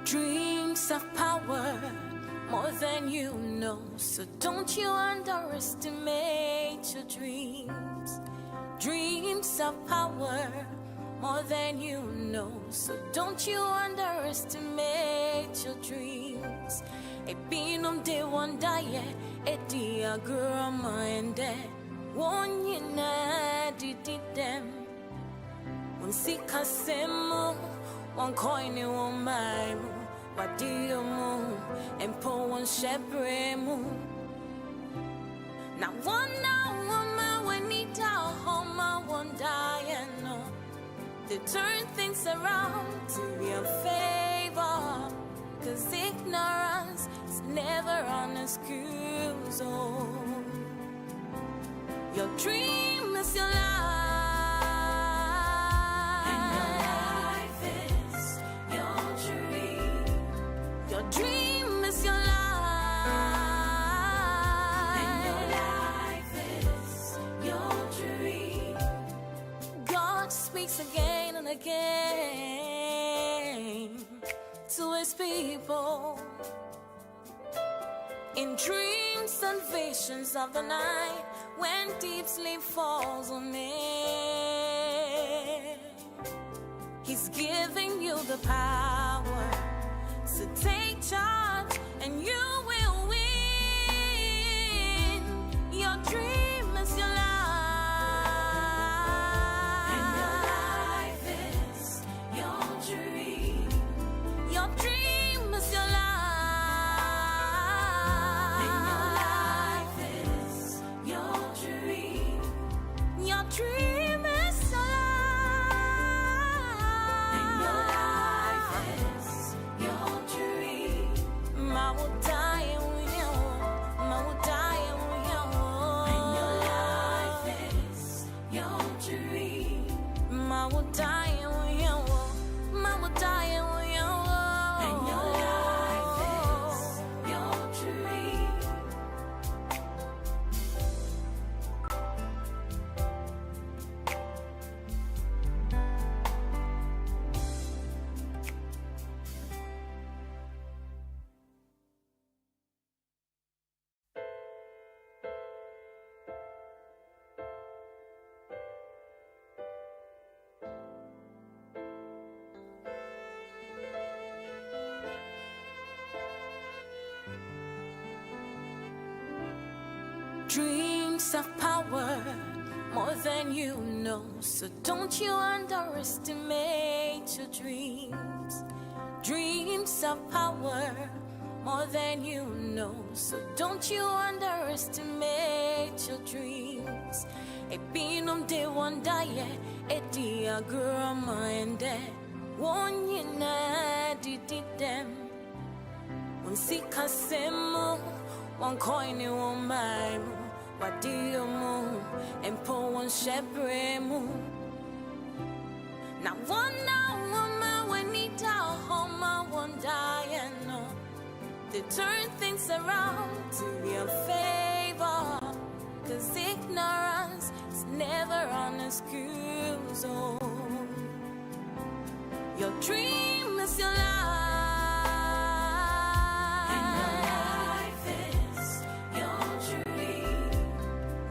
Dreams of power, more than you know. So don't you underestimate your dreams. Dreams of power, more than you know. So don't you underestimate your dreams. A binum de one day, a diagram and dead. One yina did them. One sick a semo, one coin in one mile. What do you move? And pull one shepherd move. Now one woman when he down home, I won't die and no. They turn things around to your favor. Cause ignorance is never an excuse. Oh. Your dream is your life. Your dream is your life. And your life is your dream. God speaks again and again to his people. In dreams and visions of the night, when deep sleep falls on me, he's giving you the power. So take charge and you will win. Your dream is your life. And your life is your dream. Your dream is your life. And your life is your dream. Your dream is your life. Dreams of power, more than you know. So don't you underestimate your dreams. Dreams of power, more than you know. So don't you underestimate your dreams. A binum de one day, a diagram and dead. One yina did them. One sick a semo, one coin in one mile. What do you move? And pull one shepherd move. Now one woman when he down home, I won't die and no. They turn things around to your favor. Cause ignorance is never an excuse. Oh. Your dream is your life.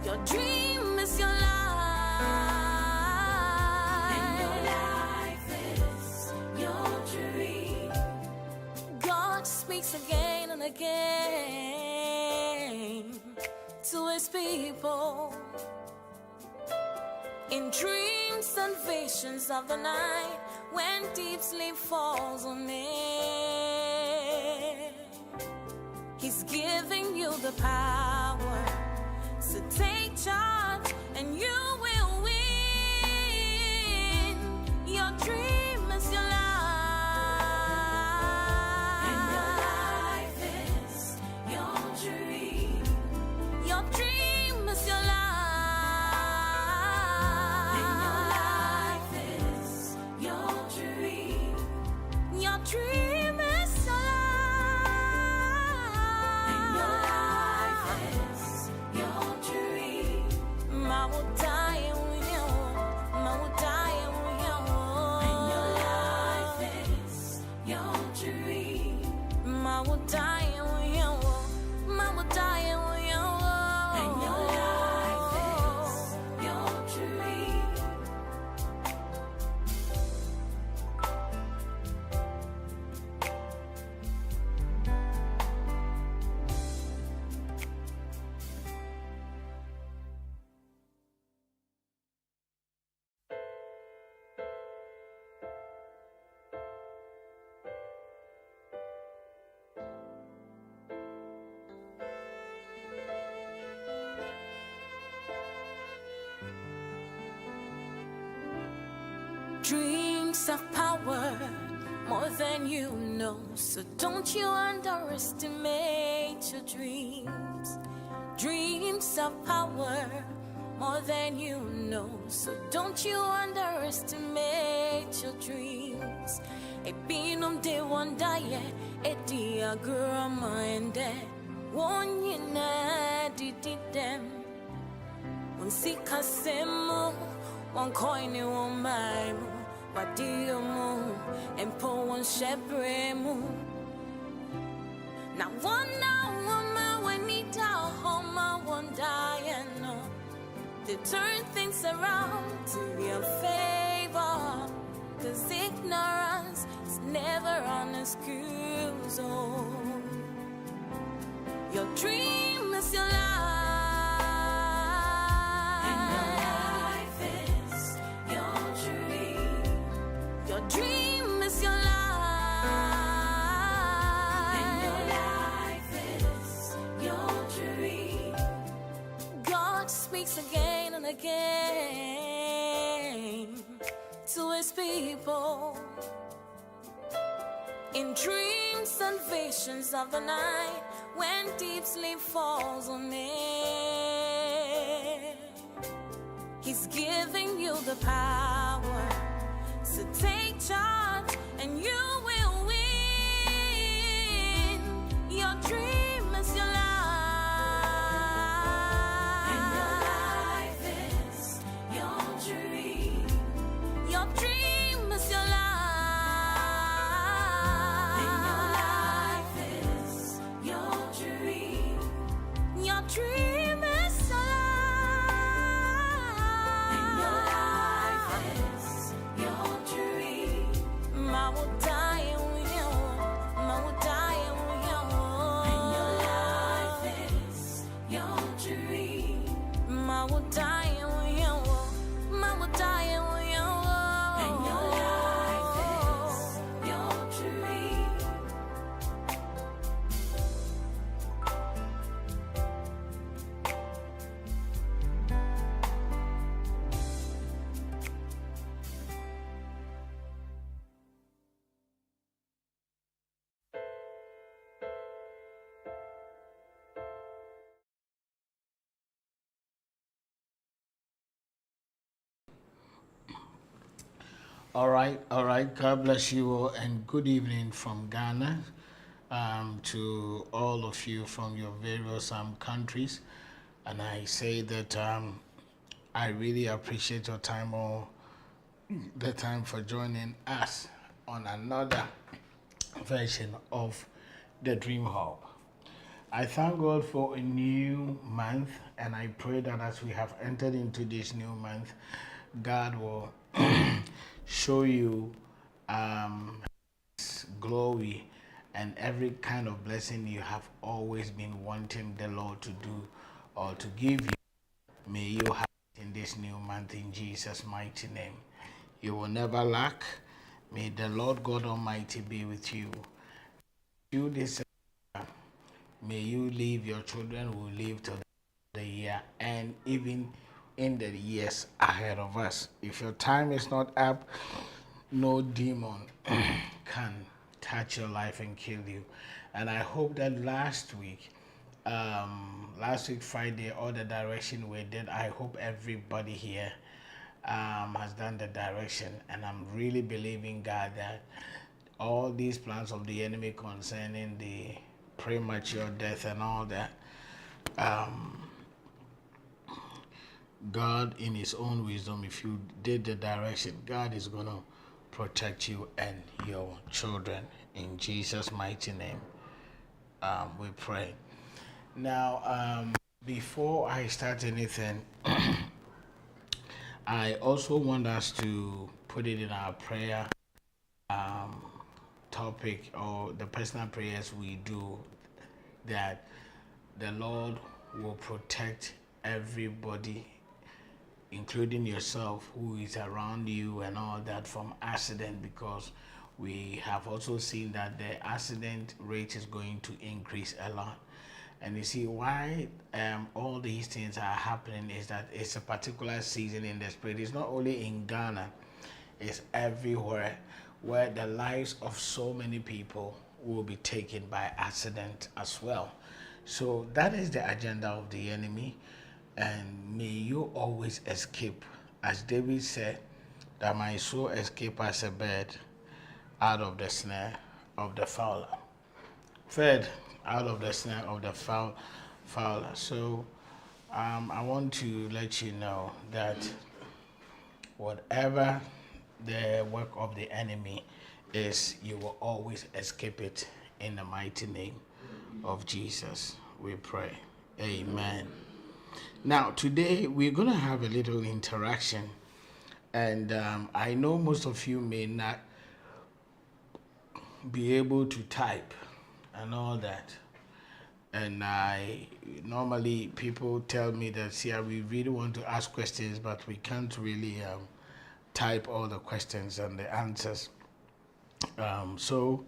Your dream is your life. And your life is your dream. God speaks again and again to his people. In dreams and visions of the night, when deep sleep falls on me, he's giving you the power. So take charge and you will win. Your dream is your life. And your life is your dream. Your dream is your life. And your life is your dream. Your dream is your life. And your life is Dreams of power, more than you know. So don't you underestimate your dreams. Dreams of power, more than you know. So don't you underestimate your dreams. A binum de one day, a diagram and one yina did them. One seek a semo, one coin in one mime. What do you move and pull one shepherd move? Now one woman when he down home, I won't die and no. They turn things around to your favor. Cause ignorance is never an excuse. Oh. Your dream is your life. Dream is your life, and your life is your dream. God speaks again and again to his people in dreams and visions of the night when deep sleep falls on it. He's giving you the power. So take charge and you will win. Your dream is your life. And your life is your dream. Your dream is your life. And your life is your dream. Your dream is your life. All right. God bless you all, and good evening from Ghana to all of you from your various countries. And I say that I really appreciate your time, or the time for joining us on another version of the Dream Hub. I thank God for a new month, and I pray that as we have entered into this new month, God will show you His glory and every kind of blessing you have always been wanting the Lord to do or to give you. May you have it in this new month in Jesus' mighty name. You will never lack. May the Lord God Almighty be with you. You this may you live, your children will live till the year and even in the years ahead of us. If your time is not up, no demon can touch your life and kill you. And I hope that last week Friday, all the direction we did, I hope everybody here has done the direction, and I'm really believing God that all these plans of the enemy concerning the premature death and all that, God in his own wisdom, if you did the direction, God is going to protect you and your children in Jesus' mighty name. We pray. Now, before I start anything, I also want us to put it in our prayer topic, or the personal prayers we do, that the Lord will protect everybody, including yourself, who is around you and all that, from accident, because we have also seen that the accident rate is going to increase a lot. And you see why all these things are happening is that it's a particular season in the spirit. It's not only in Ghana, is everywhere, where the lives of so many people will be taken by accident as well. So that is the agenda of the enemy, and may you always escape, as David said, that my soul escape as a bird out of the snare of the fowler. Fed out of the snare of the fowler. So I want to let you know that whatever the work of the enemy is, you will always escape it in the mighty name of Jesus. We pray. Amen. Now, today we're going to have a little interaction, and I know most of you may not be able to type and all that. And normally people tell me that, see, we really want to ask questions, but we can't really type all the questions and the answers. So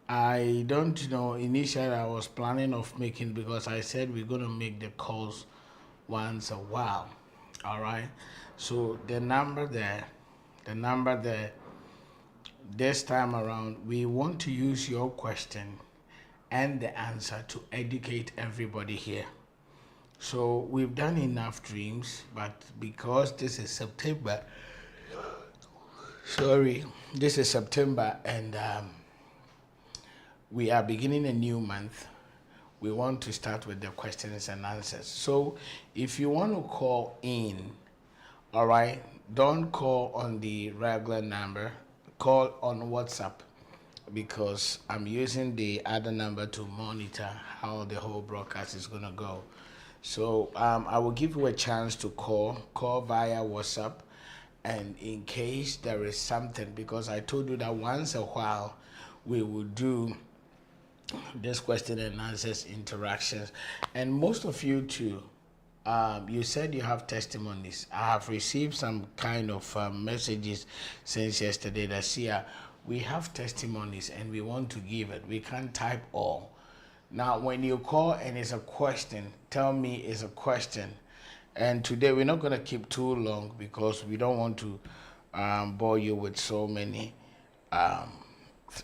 I don't know. Initially, I was planning of making, because I said we're going to make the calls once a while. All right. So the number there, this time around, we want to use your question and the answer to educate everybody here. So we've done enough dreams, but because this is September, and we are beginning a new month, we want to start with the questions and answers. So if you want to call in, all right, don't call on the regular number, call on WhatsApp, because I'm using the other number to monitor how the whole broadcast is going to go. So I will give you a chance to call via WhatsApp, and in case there is something, because I told you that once a while we will do this question and answers interactions. And most of you too, you said you have testimonies. I have received some kind of messages since yesterday that, Seer, we have testimonies and we want to give it. We can't type all. Now, when you call and it's a question, tell me it's a question. And today we're not going to keep too long, because we don't want to bore you with so many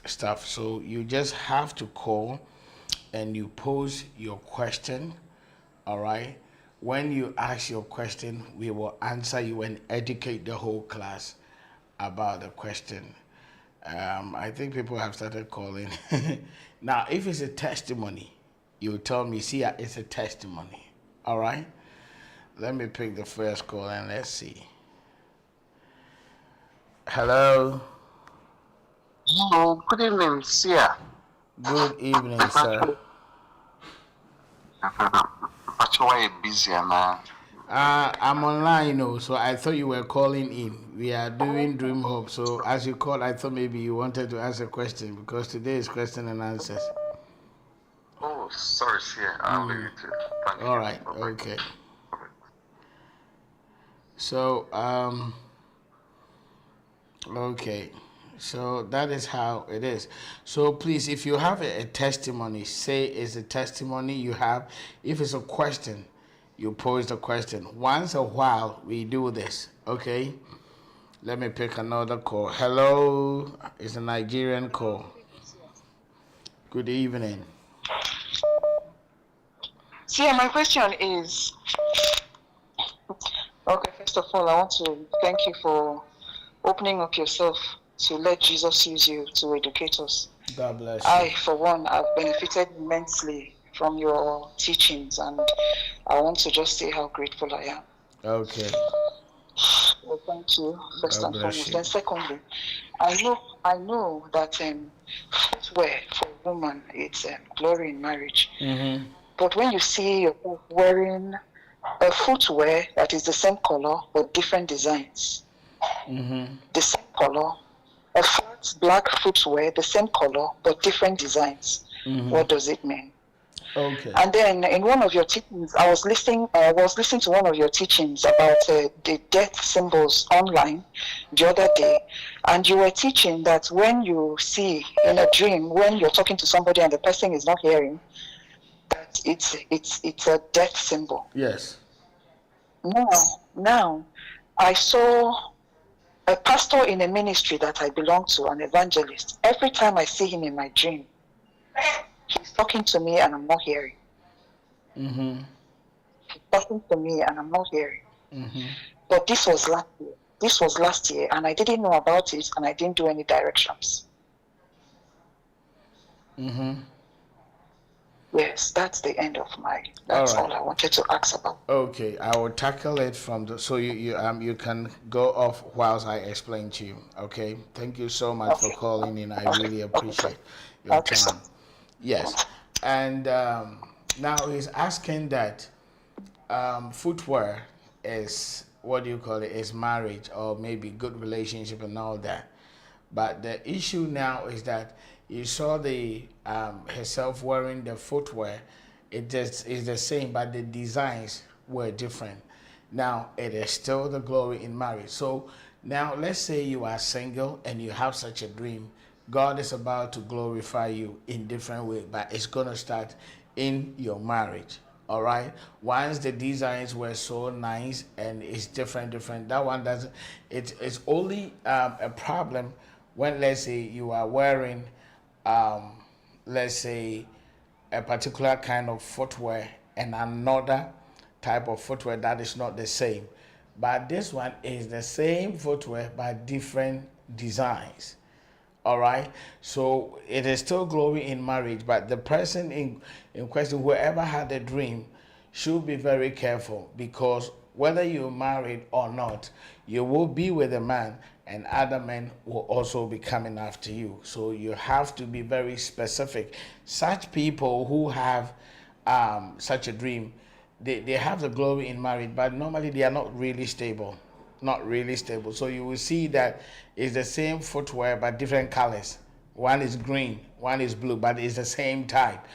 stuff. So you just have to call and you pose your question. All right. When you ask your question, we will answer you and educate the whole class about the question. I think people have started calling. Now, if it's a testimony, you tell me, see, it's a testimony. All right? Let me pick the first call and let's see. Hello? Hello, good evening, Seer. Good evening, sir. But why are you busy, man? I'm online, so I thought you were calling in. We are doing Dream Hope, so as you called, I thought maybe you wanted to ask a question, because today is question and answers. Oh, sorry, Seer. I'll leave it to you. Thank you. All right, okay. So, okay. So that is how it is. So please, if you have a testimony, say it's a testimony you have. If it's a question, you pose the question. Once a while, we do this, okay? Let me pick another call. Hello, it's a Nigerian call. Good evening. See, my question is, okay, first of all, I want to thank you for opening up yourself to let Jesus use you to educate us. God bless you. I, for one, have benefited immensely from your teachings, and I want to just say how grateful I am. Okay. Well, thank you, first God and bless foremost. you. Then secondly, I know that footwear for a woman, it's glory in marriage. Mm-hmm. But when you see yourself wearing a footwear that is the same color but different designs, the same color, a flat black footwear, the same color but different designs, what does it mean? Okay. And then in one of your teachings, I was listening to one of your teachings about the death symbols online the other day, and you were teaching that when you see in a dream, when you're talking to somebody and the person is not hearing, that it's a death symbol. Yes. Now I saw a pastor in a ministry that I belong to, an evangelist. Every time I see him in my dream, he's talking to me and I'm not hearing. Mm-hmm. He's talking to me and I'm not hearing. Mm-hmm. But this was last year. This was last year, and I didn't know about it, and I didn't do any directions. Mm-hmm. Yes, that's the end of that's all I wanted to ask about. Okay, I will tackle it from the so you can go off whilst I explain to you. Okay, thank you so much for calling in. I really appreciate your time. Yes, and now he's asking that footwear is what do you call it? Is marriage or maybe good relationship and all that. But the issue now is that you saw the herself wearing the footwear. It just is the same, but the designs were different. Now it is still the glory in marriage. So now let's say you are single and you have such a dream. God is about to glorify you in different ways, but it's gonna start in your marriage. All right. Once the designs were so nice and it's different. That one doesn't. It's only a problem when, let's say, you are wearing, let's say, a particular kind of footwear and another type of footwear that is not the same. But this one is the same footwear but different designs. All right. So it is still glory in marriage, but the person in question, whoever had the dream, should be very careful, because whether you're married or not, you will be with a man and other men will also be coming after you. So you have to be very specific. Such people who have such a dream, they have the glory in marriage, but normally they are not really stable. Not really stable. So you will see that it's the same footwear but different colors. One is green, one is blue, but it's the same type.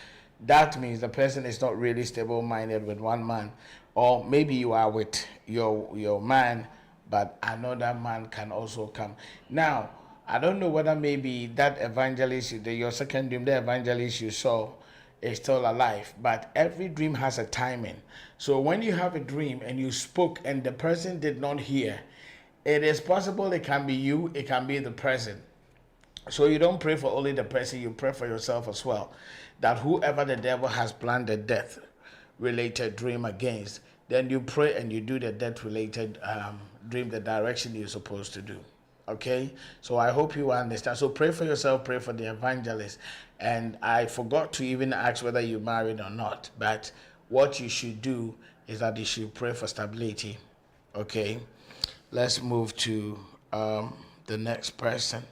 That means the person is not really stable-minded with one man. Or maybe you are with your man, but another man can also come. Now, I don't know whether maybe that evangelist, your second dream, the evangelist you saw, is still alive, but every dream has a timing. So when you have a dream and you spoke and the person did not hear, it is possible it can be you, it can be the person. So you don't pray for only the person, you pray for yourself as well, that whoever the devil has planned the death related dream against, then you pray and you do the death related dream the direction you're supposed to do. Okay, so I hope you understand. So pray for yourself, pray for the evangelist. And I forgot to even ask whether you're married or not, but what you should do is that you should pray for stability. Okay, let's move to the next person.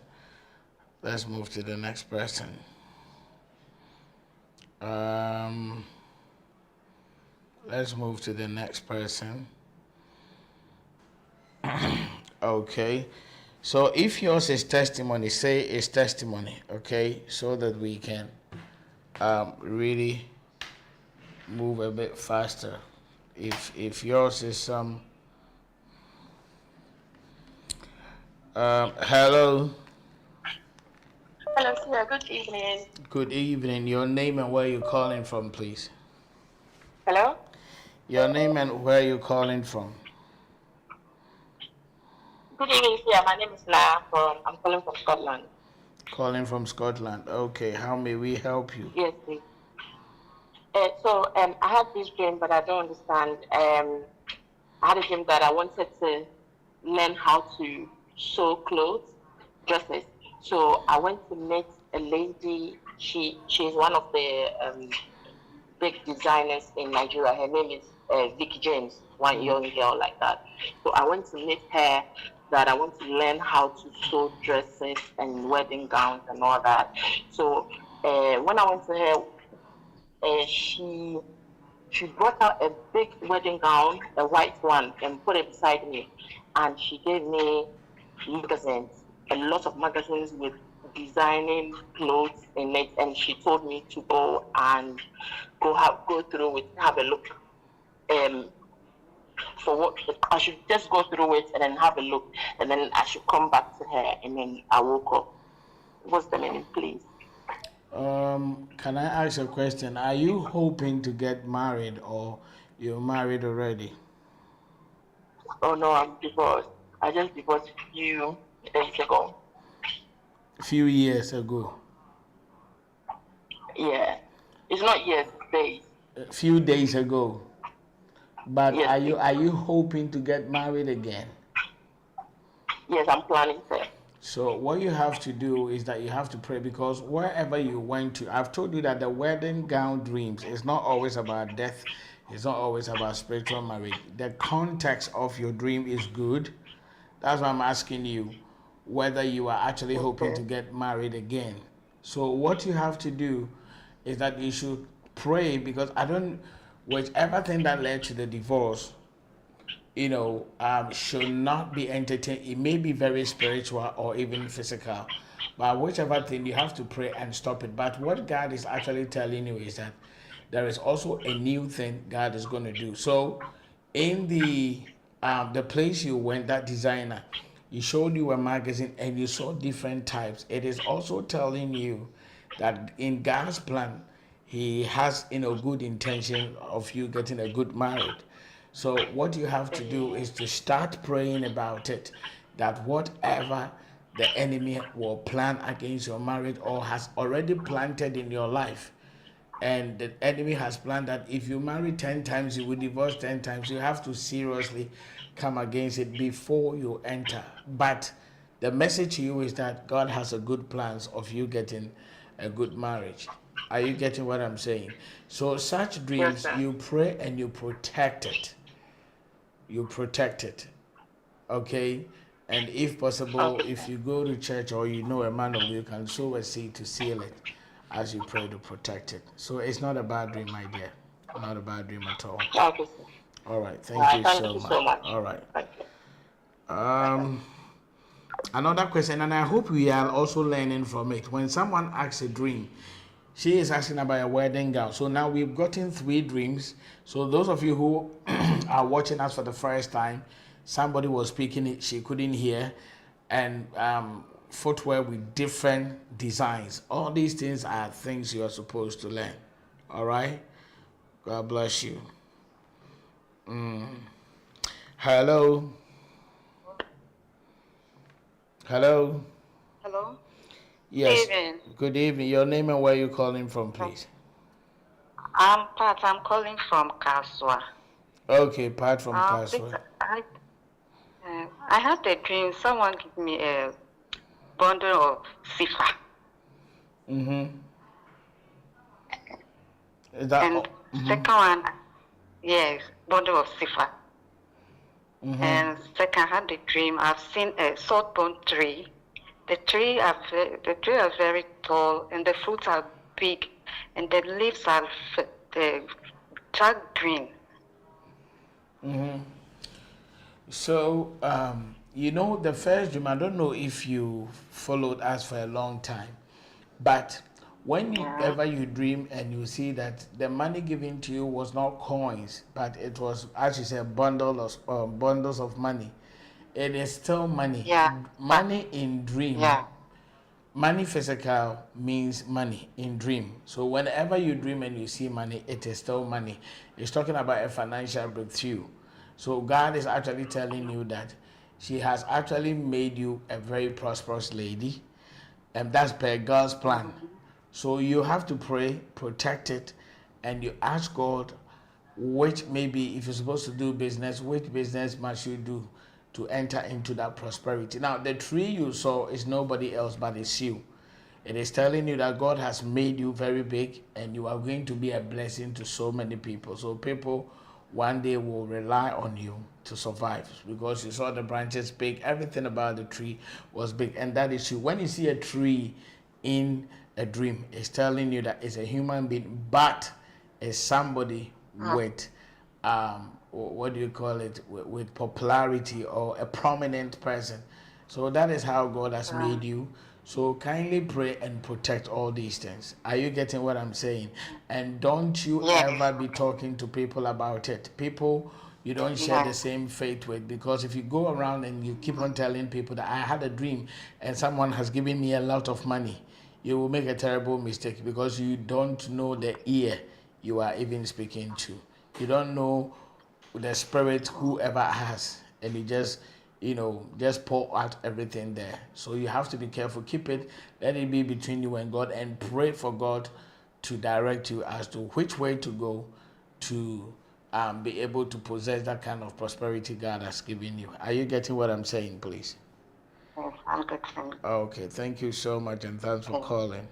Let's move to the next person. Let's move to the next person. Okay. So if yours is testimony, say it's testimony, okay? So that we can really move a bit faster. If yours is hello. Hello, Seer. Good evening. Good evening. Your name and where you're calling from, please. Hello? Your name and where you're calling from. Good evening, Seer. My name is Na. I'm calling from Scotland. Calling from Scotland. Okay. How may we help you? Yes, please. So I had this dream, but I don't understand. I had a dream that I wanted to learn how to sew clothes, dresses. So I went to meet a lady. She's one of the big designers in Nigeria. Her name is Vicky James, one young girl like that. So I went to meet her, that I want to learn how to sew dresses and wedding gowns and all that. So when I went to her, she brought out a big wedding gown, a white one, and put it beside me. And she gave me magazines, a lot of magazines with designing clothes in it. And she told me to go and go through it, have a look. For what I should just go through it and then have a look, and then I should come back to her. And then I woke up. What's the meaning, please? Can I ask a question? Are you hoping to get married or you're married already? Oh no, I'm divorced. I just divorced a few days ago. Few years ago. Yeah. It's not years, it's days. A few days ago. But Yes, are you hoping to get married again? Yes, I'm planning to. So what you have to do is that you have to pray, because wherever you went to, I've told you that the wedding gown dreams is not always about death. It's not always about spiritual marriage. The context of your dream is good. That's why I'm asking you whether you are actually hoping to get married again. So what you have to do is that you should pray, because whichever thing that led to the divorce, should not be entertained. It may be very spiritual or even physical, but whichever thing, you have to pray and stop it. But what God is actually telling you is that there is also a new thing God is going to do. So in the place you went, that designer, he showed you a magazine and you saw different types. It is also telling you that in God's plan, he has good intention of you getting a good marriage. So what you have to do is to start praying about it, that whatever the enemy will plan against your marriage or has already planted in your life, and the enemy has planned that if you marry 10 times, you will divorce 10 times, you have to seriously come against it before you enter. But the message to you is that God has a good plans of you getting a good marriage. Are you getting what I'm saying? So such dreams, Yes, you pray and you protect it. You protect it, okay? And if possible, if you go to church or you know a man of God, you can sow a seed to seal it as you pray to protect it. So it's not a bad dream, my dear. Not a bad dream at all. Okay, sir. All right, thank you Thank so you much. so much. All right. Thank you. Another question, and I hope we are also learning from it. When someone asks a dream, she is asking about a wedding gown. So now we've gotten 3 dreams. So those of you who are watching us for the first time, somebody was speaking it, she couldn't hear, and footwear with different designs. All these things are things you are supposed to learn. All right? God bless you. Hello? Hello? Hello? Yes. Good evening. Good evening. Your name and where you calling from, please? I'm Pat. I'm calling from Kaswa. Okay, Pat from Please, Castle. I had a dream. Someone gave me a bundle of sifa. Is that And second one, yes, bundle of sifa. And second, I had a dream. I've seen a saltbone tree. The tree are very tall, and the fruits are big, and the leaves are dark green. So, the first dream, I don't know if you followed us for a long time, but whenever you dream and you see that the money given to you was not coins, but it was, as you said, bundles of money, it is still money. Yeah. Money in dream. Yeah. Money physical means money in dream. So whenever you dream and you see money, it is still money. It's talking about a financial breakthrough. So God is actually telling you that she has actually made you a very prosperous lady, and that's per God's plan. So you have to pray, protect it, and you ask God, which maybe if you're supposed to do business, which business must you do to enter into that prosperity. Now, the tree you saw is nobody else but it's you. It is telling you that God has made you very big and you are going to be a blessing to so many people. So people one day will rely on you to survive, because you saw the branches big, everything about the tree was big, and that is you. When you see a tree in a dream, it's telling you that it's a human being, but it's somebody with what do you call it, with popularity, or a prominent person. So that is how God has made you. So kindly pray and protect all these things. Are you getting what I'm saying? And don't you ever be talking to people about it. People you don't share the same faith with, because if you go around and you keep on telling people that I had a dream and someone has given me a lot of money, you will make a terrible mistake, because you don't know the ear you are even speaking to. You don't know the spirit whoever has, and you just just pour out everything there. So you have to be careful. Keep it, let it be between you and God, and pray for God to direct you as to which way to go to be able to possess that kind of prosperity God has given you. Are you getting what I'm saying, please? Yes, I'm getting. Okay, thank you so much, and thanks for calling.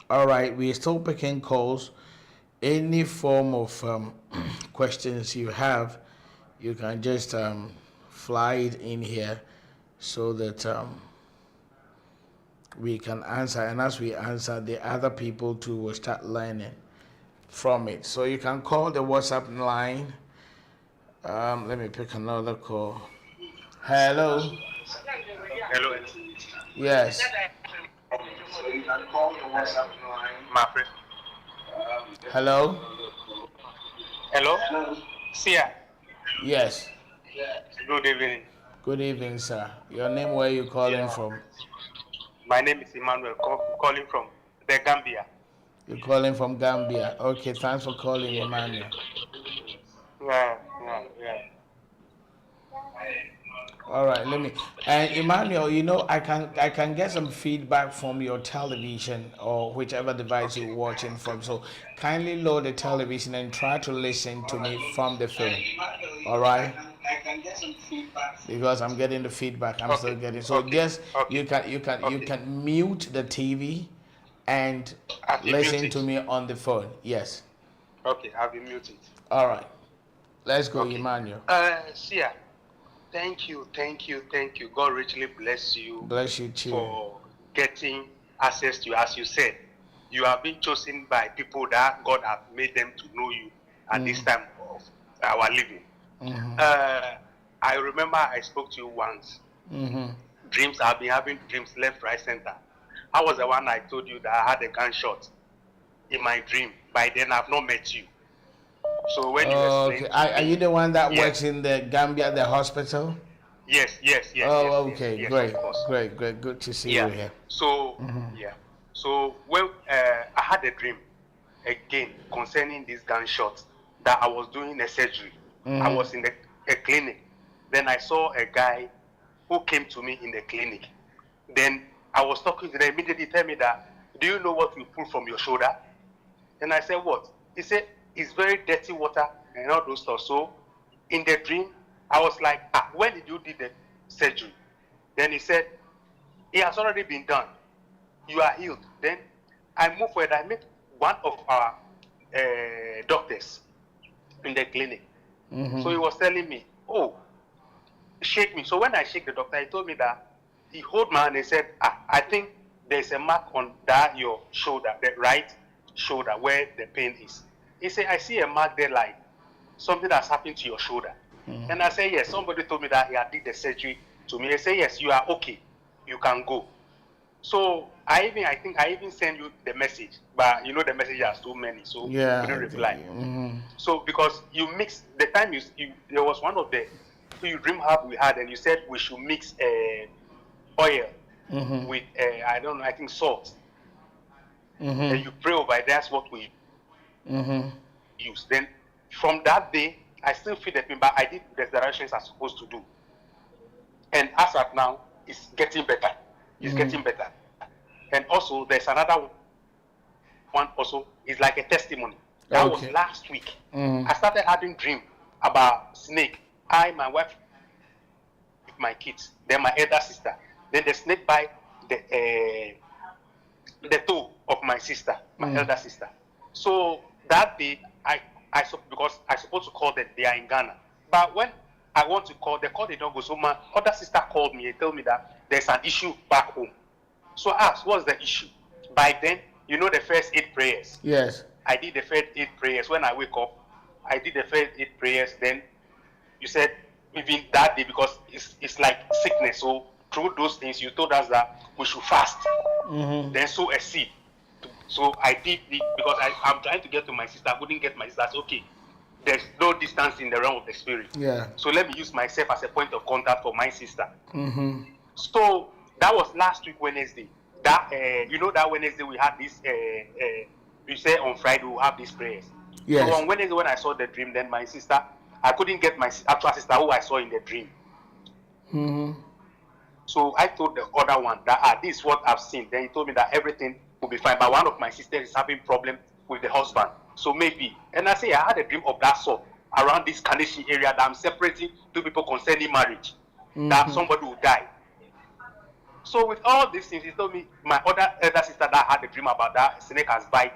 All right, we're still picking calls. Any form of questions you have, you can just fly it in here so that we can answer. And as we answer, the other people too will start learning from it. So you can call the WhatsApp line. Let me pick another call. Hello. Hello. Yes. So you can call the WhatsApp line. My friend. Hello. Hello. Seer. Yes. Good evening. Good evening, sir. Your name, where you calling from? My name is Emmanuel, calling from the Gambia. You're calling from Gambia. Okay, thanks for calling, Emmanuel. Yeah. All right, let me. And Emmanuel, I can get some feedback from your television or whichever device you're watching from. So kindly load the television and try to listen to me from the phone. All right. I can get some feedback. Because I'm getting the feedback. I'm still getting. So Okay. you can mute the TV and listen to me on the phone. Yes. Okay, I'll be muted. All right. Let's go, Emmanuel. Seer, thank you. God richly bless you. Bless you too. For getting access to, as you said, you have been chosen by people that God has made them to know you at this time of our living. I remember I spoke to you once. Dreams, I've been having dreams left, right, center. I was the one I told you that I had a gunshot in my dream. By then, I've not met you. So when you explained are you the one that works in the Gambia, the hospital? Yes. Oh, okay, yes, great. Good to see you here. So, So when I had a dream again concerning this gunshot that I was doing a surgery. I was in a clinic. Then I saw a guy who came to me in the clinic. Then I was talking to them, immediately tell me that, do you know what you pull from your shoulder? And I said, what? He said, it's very dirty water and all those stuff. So in the dream, I was like, when did you do the surgery? Then he said, it has already been done. You are healed. Then I moved forward. I met one of our doctors in the clinic. So he was telling me, shake me. So when I shake the doctor, he told me that he hold my hand and said, I think there's a mark on that your shoulder, the right shoulder where the pain is. He said, I see a mark there like something that's happened to your shoulder. And I said, yes, somebody told me that he had did the surgery to me. They say, yes, you are okay. You can go. So I think I even sent you the message, but the message has too many, so you couldn't reply. So because you mix the time there was one of the dream hub we had, and you said we should mix oil with I think salt. And you pray over it. That's what we use. Then from that day, I still feel the pain, but I did the directions I'm supposed to do. And as at now, it's getting better. It's getting better. And also, there's another one also. It's like a testimony. That was last week. I started having dream about snake. My wife, with my kids, then my elder sister. Then the snake bite the toe of my sister, my elder sister. So that day, because I supposed to call them, they are in Ghana. But when I want to call, the call they don't go. So my other sister called me and told me that there's an issue back home. So I asked, what's the issue? By then, the first 8 prayers. Yes. I did the first 8 prayers. When I wake up, I did the first 8 prayers. Then you said, even that day, because it's like sickness. So through those things, you told us that we should fast. Then sow a seed. So I did it because I'm trying to get to my sister. I couldn't get my sister. I said, okay, there's no distance in the realm of the spirit. Yeah. So let me use myself as a point of contact for my sister. So that was last week Wednesday. That that Wednesday we had this. We said on Friday we'll have these prayers. Yes. So on Wednesday when I saw the dream, then my sister I couldn't get my actual sister who I saw in the dream. So I told the other one that this is what I've seen. Then he told me that everything will be fine. But one of my sisters is having problem with the husband. So maybe. And I say I had a dream of that sort around this Kanishi area that I'm separating two people concerning marriage. That somebody will die. So with all these things, he told me my other elder sister that had a dream about that snake has bite.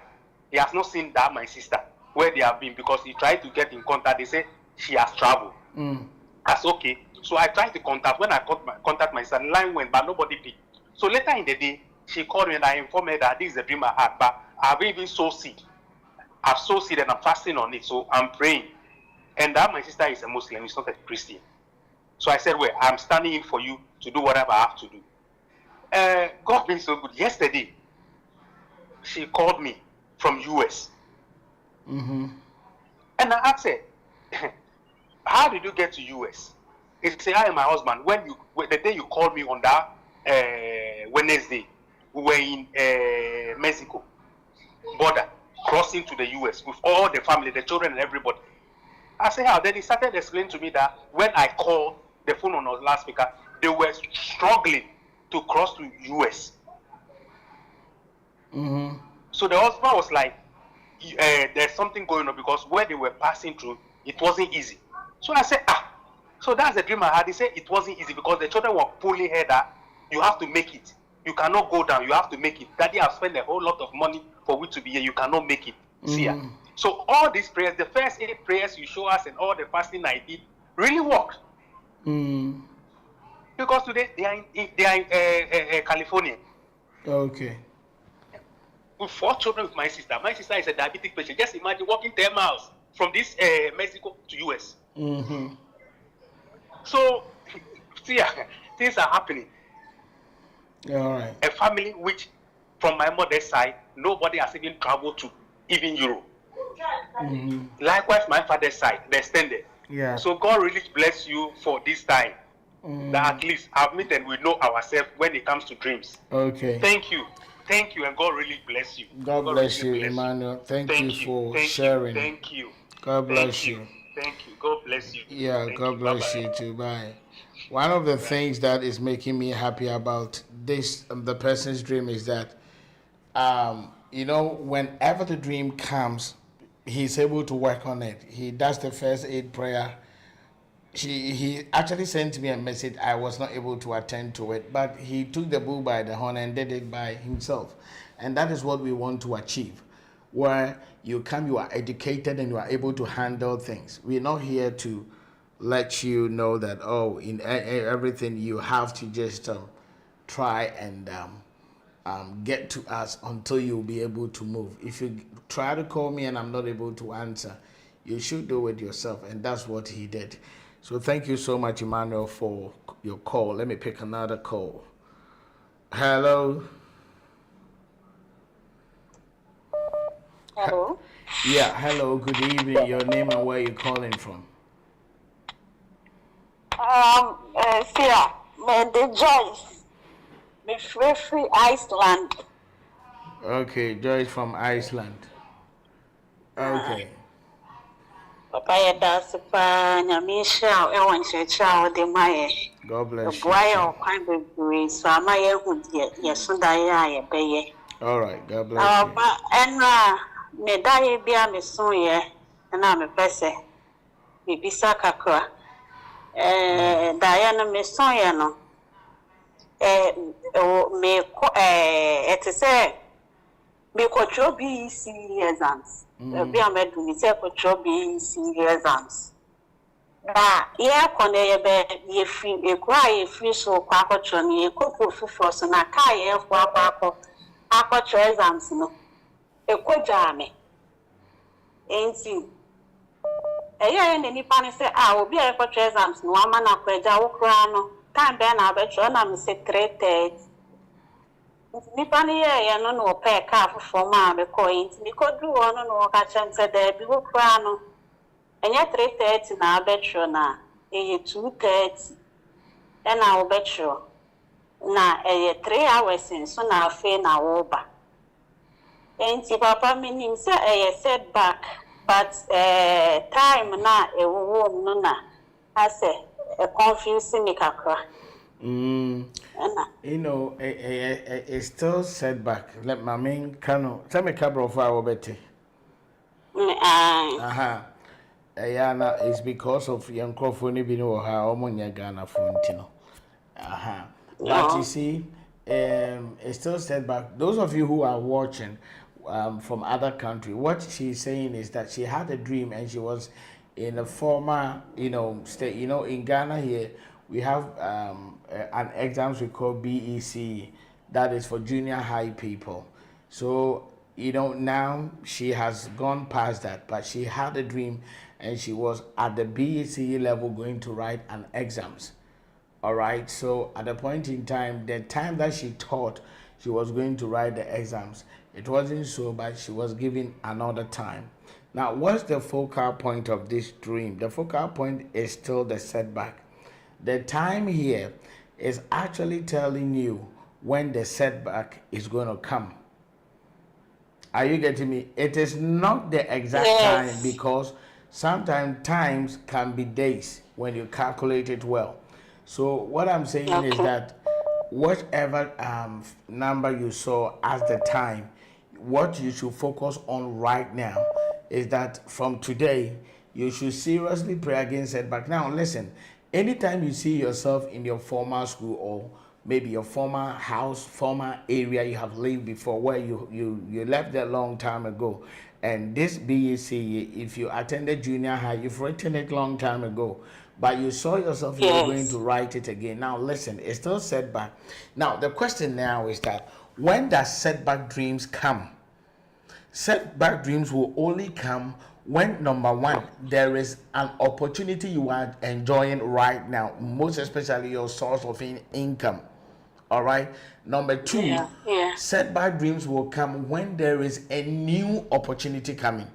He has not seen that my sister where they have been because he tried to get in contact. They say she has traveled. That's okay. So I tried to contact. When I contact my sister, the line went, but nobody picked. So later in the day, she called me and I informed her that this is a dream I had, but I've even sowed seed. I've sowed seed and I'm fasting on it, so I'm praying. And that my sister is a Muslim, she's not a Christian. So I said, well, I'm standing in for you to do whatever I have to do. God being so good. Yesterday, she called me from US. And I asked her, how did you get to US? He said, I am my husband. The day you called me on that Wednesday, we were in Mexico border, crossing to the US with all the family, the children and everybody. I said, how? Then he started explaining to me that when I called the phone on our loudspeaker, they were struggling to cross to US. So the husband was like, there's something going on because where they were passing through, it wasn't easy. So I said, so that's the dream I had. He said it wasn't easy because the children were pulling her that you have to make it. You cannot go down. You have to make it. Daddy has spent a whole lot of money for we to be here. You cannot make it. Seer. So all these prayers, the first 8 prayers you show us and all the fasting I did really worked. Because today they are in California. Okay. With 4 children with my sister. My sister is a diabetic patient. Just imagine walking 10 miles from this Mexico to US. So, see, things are happening. All right. A family which, from my mother's side, nobody has even traveled to, even Europe. Likewise, my father's side, the extended. Yeah. So God really bless you for this time. That at least admit and we know ourselves when it comes to dreams. Okay. Thank you, and God really bless you. God bless you, Emmanuel. Thank you for sharing. Thank you. God bless you. Thank you. God bless you. Yeah, Thank God you. bless Bye-bye. you too. Bye. One of the things that is making me happy about this, the person's dream, is that, whenever the dream comes, he's able to work on it. He does the first 8 prayer. He actually sent me a message. I was not able to attend to it, but he took the bull by the horn and did it by himself. And that is what we want to achieve, where you come, you are educated, and you are able to handle things. We're not here to let you know that, in everything you have to just try and get to us until you'll be able to move. If you try to call me and I'm not able to answer, you should do it yourself. And that's what he did. So thank you so much, Emmanuel, for your call. Let me pick another call. Hello. Hello. Yeah, hello. Good evening. Your name and where you're calling from? Seer, the Joyce, me free Iceland. Okay, Joyce from Iceland. Okay. Papa ya dasi pa nyamisha ewan checha de maye. God bless you. Boy o kwan bebre so amaye hu ye so da ya beye. All right, God bless you. Ba enra me dai bia me so ye na me pese. Me bisa kakra. Diana me so ye no. Me ko etese me ko bi exams. Be a med me say ko bi exams. Na ye ko na ye be ye free e kwa ye free so kwa ko ni e ko fufu so na ka ye kwa akọ exams no e ko jame enti eya na nipa ne say obi a ekọ exams no ama na kwaja wo kra no time be na abetro na me say 3:30 nipa ne ye no no pe ka fofo ma be ko enti mi ko du ono no ka chem say da bi wo kra no enya 3:30 na abetro na eye 2:30 na wo betro na 3 hours so na afe na wo ba enti papa minim say setback but time na a woman no na as a confusing me kakra. You know, it's still setback. Let my main cano. Tell me, cabro for our betty. Yeah, it's because of young Crawford, you know, how Omonia Ghana Fontino. But you see, it's still setback. Those of you who are watching from other country, what she's saying is that she had a dream and she was in a former, state. In Ghana here, we have an exams we call BEC, that is for junior high people. So, now she has gone past that, but she had a dream and she was at the BEC level going to write an exams. All right, so at the point in time, the time that she thought she was going to write the exams, it wasn't so, but she was given another time. Now, what's the focal point of this dream? The focal point is still the setback. The time here is actually telling you when the setback is going to come. Are you getting me? It is not the exact time, because sometimes times can be days when you calculate it well. So what I'm saying is that whatever number you saw as the time, what you should focus on right now is that from today, you should seriously pray against setback. Now listen, anytime you see yourself in your former school or maybe your former house, former area you have lived before, where you left there a long time ago, and this BEC, if you attended junior high, you've written it long time ago, but you saw yourself you were going to write it again. Now listen, it's still setback. Now the question now is that when does setback dreams come? Setback dreams will only come when, number one, there is an opportunity you are enjoying right now, most especially your source of income. All right. Number two, setback dreams will come when there is a new opportunity coming.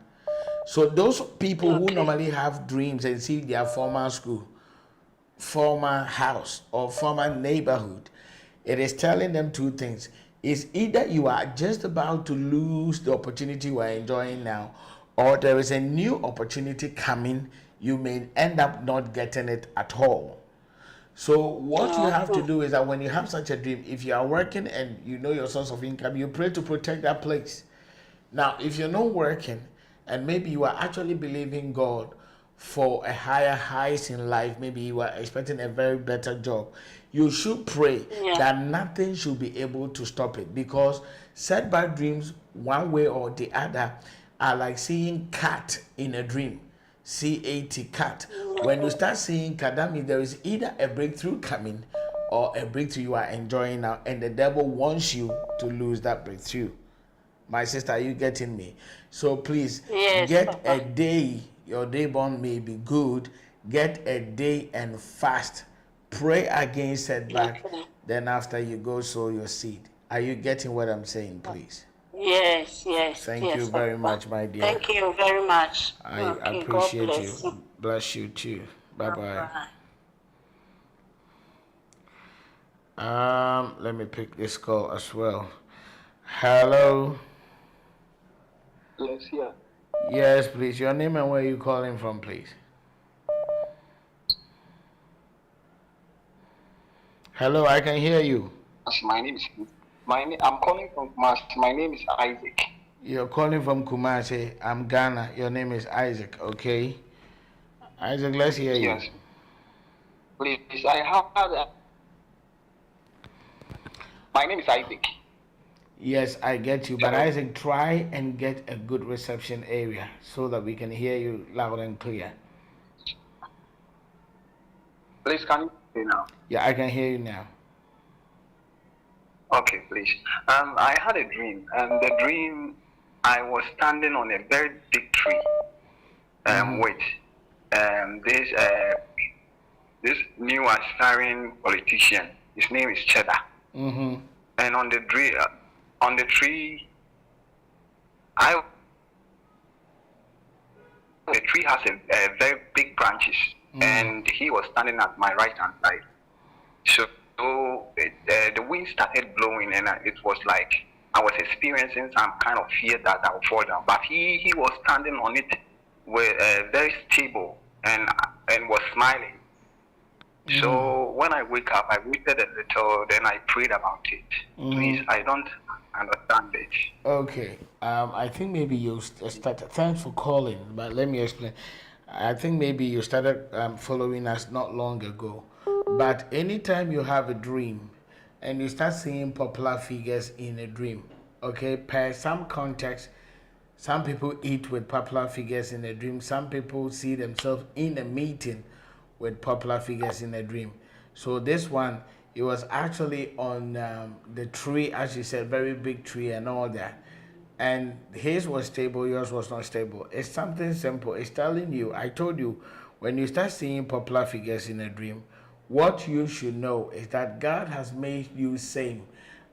So those people who normally have dreams and see their former school, former house, or former neighborhood, it is telling them two things. It's either you are just about to lose the opportunity you are enjoying now, or there is a new opportunity coming. You may end up not getting it at all. So what you have to do is that when you have such a dream, if you are working and you know your source of income, you pray to protect that place. Now, if you're not working and maybe you are actually believing God for a higher heights in life, maybe you are expecting a very better job, you should pray that nothing should be able to stop it, because setback dreams, one way or the other, are like seeing cat in a dream. CAT, cat. When you start seeing cat, that means there is either a breakthrough coming or a breakthrough you are enjoying now, and the devil wants you to lose that breakthrough. My sister, are you getting me? So please get a day. Your day born may be good. Get a day and fast. Pray against setback. Then after you go sow your seed. Are you getting what I'm saying, please? Yes. Thank you very much, my dear. Thank you very much. I appreciate you. Bless you too. Bye-bye. Let me pick this call as well. Hello. Yes, yeah. Yes, please. Your name and where you calling from, please. Hello, I can hear you. I'm calling from Kumasi. My name is Isaac. You're calling from Kumasi. I'm Ghana. Your name is Isaac, okay? Isaac, let's hear you. Yes. Please, I have my name is Isaac. Yes, I get you. But Isaac, try and get a good reception area so that we can hear you loud and clear. Please, can you hear me now? Yeah, I can hear you now. Okay, please. I had a dream, and the dream, I was standing on a very big tree with this new aspiring politician. His name is Cheddar. And on the tree, the tree has a very big branches, and he was standing at my right hand side. So the wind started blowing, and it was like I was experiencing some kind of fear that I would fall down. But he was standing on it were very stable and was smiling. So when I wake up, I waited a little, then I prayed about it. Please, I don't understand it. Okay. I think maybe you started. Thanks for calling, but let me explain. I think maybe you started following us not long ago. But anytime you have a dream and you start seeing popular figures in a dream, okay, per some context, some people eat with popular figures in a dream. Some people see themselves in a meeting with popular figures in a dream. So this one, it was actually on the tree, as you said, very big tree and all that. And his was stable, yours was not stable. It's something simple. It's telling you, I told you, when you start seeing popular figures in a dream, what you should know is that God has made you sane.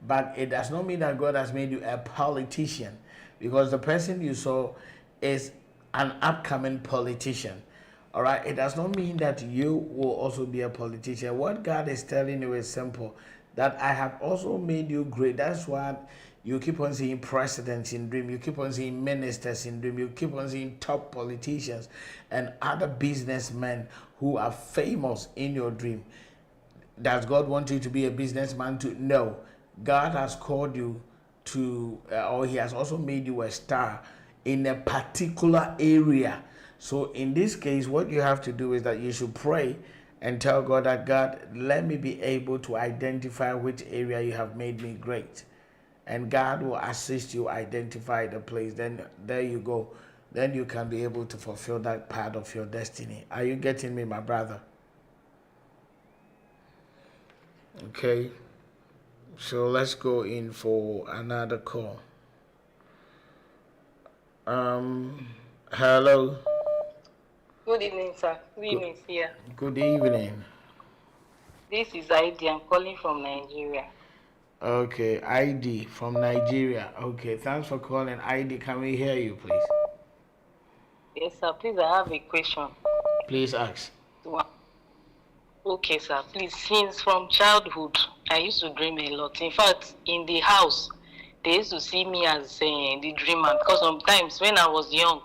But it does not mean that God has made you a politician, because the person you saw is an upcoming politician. All right, it does not mean that you will also be a politician. What God is telling you is simple, that I have also made you great. That's why you keep on seeing presidents in dream, you keep on seeing ministers in dream, you keep on seeing top politicians and other businessmen who are famous in your dream. Does God want you to be a businessman too? No. God has called you to, or He has also made you a star in a particular area. So in this case, what you have to do is that you should pray and tell God that, God, let me be able to identify which area you have made me great. And God will assist you identify the place. Then there you go. Then you can be able to fulfill that part of your destiny. Are you getting me, my brother? Okay. So let's go in for another call. Hello. Good evening, sir. Good evening, Seer. Good evening. This is ID. I'm calling from Nigeria. Okay, ID from Nigeria. Okay, thanks for calling. ID, can we hear you, please? Yes, sir. Please, I have a question. Please ask. Okay, sir. Please, since from childhood, I used to dream a lot. In fact, in the house, they used to see me as the dreamer, because sometimes when I was young,